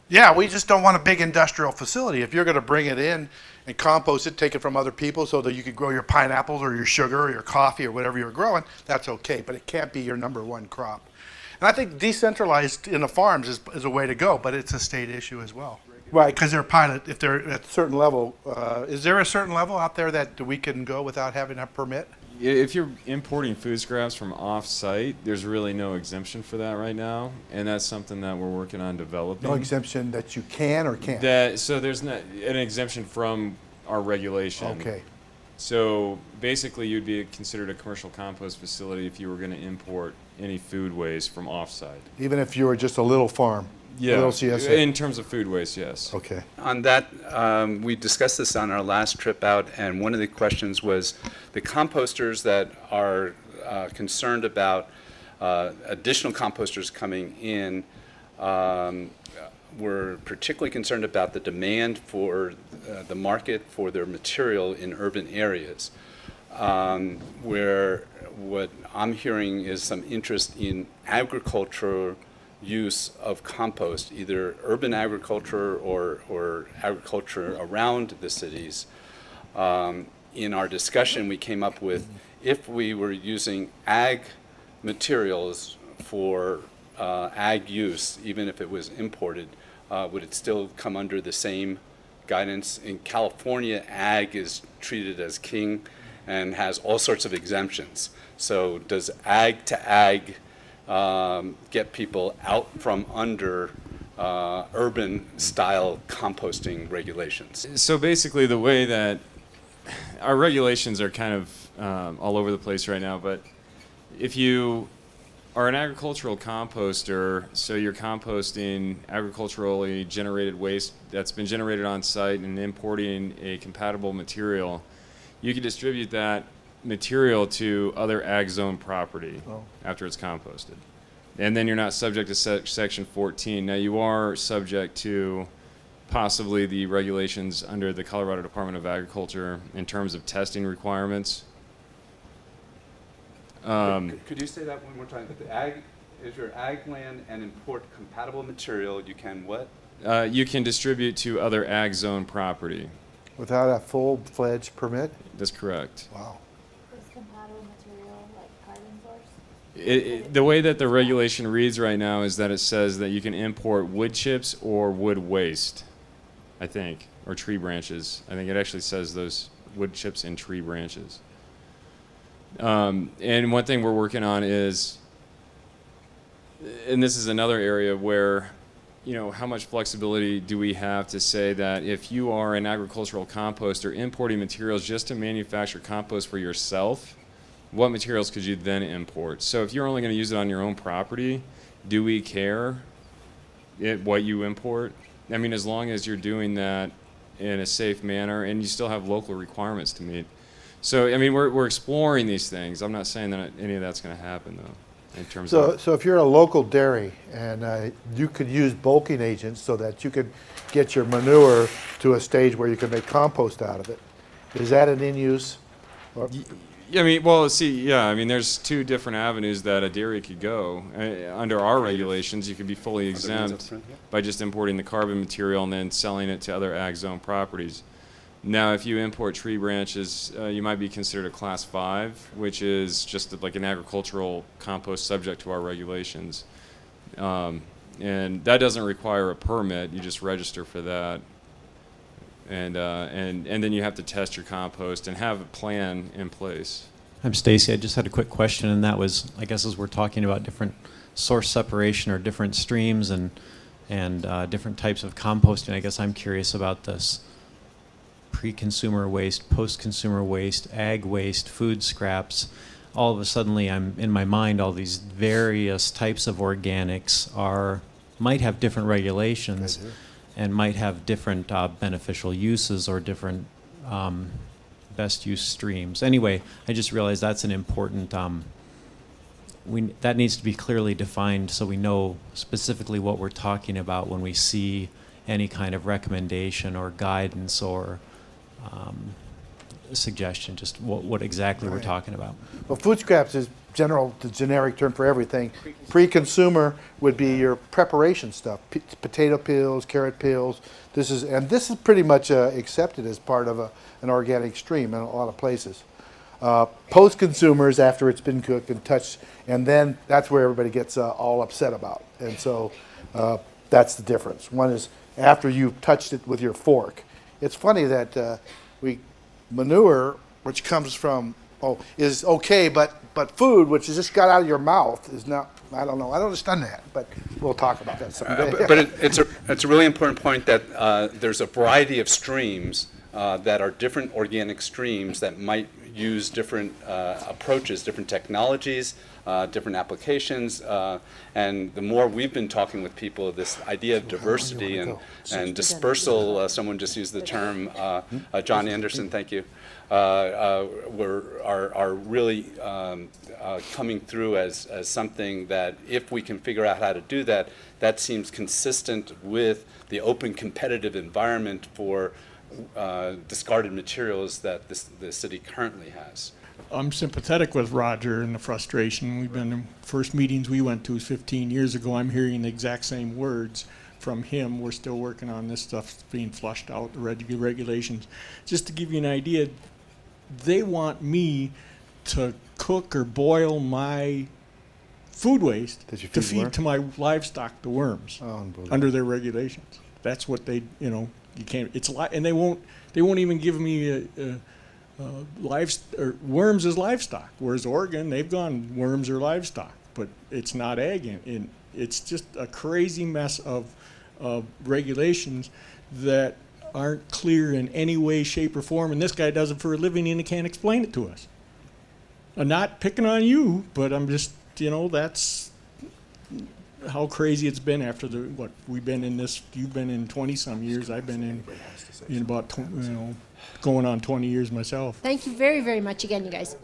[SPEAKER 3] yeah, we just don't want a big industrial facility. If you're going to bring it in and compost it, take it from other people so that you could grow your pineapples or your sugar or your coffee or whatever you're growing, that's okay, but it can't be your #1 crop. And I think decentralized in the farms is a way to go, but it's a state issue as well. Right, because they're pilot, if they're at a certain level. Is there a certain level out there that we can go without having a permit?
[SPEAKER 11] If you're importing food scraps from off-site, there's really no exemption for that right now, and that's something that we're working on developing.
[SPEAKER 3] No exemption that you can or can't?
[SPEAKER 11] So there's not an exemption from our regulation.
[SPEAKER 3] Okay.
[SPEAKER 11] So basically you'd be considered a commercial compost facility if you were going to import any food waste from off-site.
[SPEAKER 3] Even if you were just a little farm?
[SPEAKER 11] Yeah,
[SPEAKER 3] little CSA.
[SPEAKER 11] In terms of food waste, yes.
[SPEAKER 3] Okay.
[SPEAKER 2] On that, we discussed this on our last trip out, and one of the questions was the composters that are concerned about additional composters coming in were particularly concerned about the demand for the market for their material in urban areas, where what I'm hearing is some interest in agriculture use of compost, either urban agriculture or agriculture around the cities. In our discussion, we came up with, if we were using ag materials for ag use, even if it was imported, would it still come under the same guidance? In California, ag is treated as king and has all sorts of exemptions. So does ag to ag get people out from under urban style composting regulations?
[SPEAKER 11] So basically the way that our regulations are kind of all over the place right now, but if you are an agricultural composter, so you're composting agriculturally generated waste that's been generated on site and importing a compatible material, you can distribute that material to other ag zone property after it's composted. And then you're not subject to section 14. Now you are subject to possibly the regulations under the Colorado Department of Agriculture in terms of testing requirements.
[SPEAKER 2] Could you say that one more time? The ag, is your ag land and import compatible material, you can what?
[SPEAKER 11] You can distribute to other ag zone property.
[SPEAKER 3] Without a full-fledged permit?
[SPEAKER 11] That's correct.
[SPEAKER 3] Wow.
[SPEAKER 5] Is compatible material like carbon source?
[SPEAKER 11] The way that the regulation reads right now is that it says that you can import wood chips or wood waste, I think, or tree branches. I think it actually says those wood chips and tree branches. And one thing we're working on is, and this is another area where, you know, how much flexibility do we have to say that if you are an agricultural composter importing materials just to manufacture compost for yourself, what materials could you then import? So if you're only going to use it on your own property, do we care what you import? I mean, as long as you're doing that in a safe manner and you still have local requirements to meet. So, I mean, we're exploring these things. I'm not saying that any of that's going to happen, though, in terms of...
[SPEAKER 3] So if you're a local dairy and you could use bulking agents so that you could get your manure to a stage where you can make compost out of it, is that an in-use?
[SPEAKER 11] Yeah, I mean, well, see, yeah, I mean, there's two different avenues that a dairy could go. Under our regulations, you could be fully exempt by just importing the carbon material and then selling it to other ag zone properties. Now, if you import tree branches, you might be considered a class 5, which is just like an agricultural compost subject to our regulations. And that doesn't require a permit. You just register for that. And then you have to test your compost and have a plan in place.
[SPEAKER 13] I'm Stacy. I just had a quick question, and that was, I guess, as we're talking about different source separation or different streams and different types of composting, I guess I'm curious about this pre-consumer waste, post-consumer waste, ag waste, food scraps. All of a sudden, I'm in my mind, all these various types of organics might have different regulations and might have different beneficial uses or different best use streams. Anyway, I just realized that's an important, that needs to be clearly defined so we know specifically what we're talking about when we see any kind of recommendation or guidance or suggestion, just what exactly we're talking about.
[SPEAKER 3] Well, food scraps is the generic term for everything. Pre-consumer would be your preparation stuff, potato peels, carrot peels. This is pretty much accepted as part of an organic stream in a lot of places. Post-consumers, after it's been cooked and touched, and then that's where everybody gets all upset about. And so that's the difference. One is after you've touched it with your fork. It's funny that manure, which comes from, is okay, but food, which is just got out of your mouth, is not. I don't know. I don't understand that, but we'll talk about that someday.
[SPEAKER 2] But it's a really important point that there's a variety of streams that are different organic streams that might use different approaches, different technologies, different applications, and the more we've been talking with people, this idea of diversity and dispersal, someone just used the term, John Anderson, thank you, are really coming through as something that if we can figure out how to do that, that seems consistent with the open competitive environment for discarded materials that the city currently has.
[SPEAKER 17] I'm sympathetic with Roger and the frustration. We've been, first meetings we went to 15 years ago, I'm hearing the exact same words from him. We're still working on this stuff being flushed out, the regulations. Just to give you an idea, they want me to cook or boil my food waste to feed to my livestock the worms under their regulations. That's what they, you know, you can't, it's a lot, and they won't even give me worms as livestock. Whereas Oregon, they've gone worms or livestock, but it's not ag, and it's just a crazy mess of regulations that aren't clear in any way, shape, or form. And this guy does it for a living, and he can't explain it to us. I'm not picking on you, but I'm just, you know, that's how crazy it's been after the, what, we've been in this, you've been in 20-some years, I've been in about, going on 20 years myself.
[SPEAKER 1] Thank you very, very much again, you guys.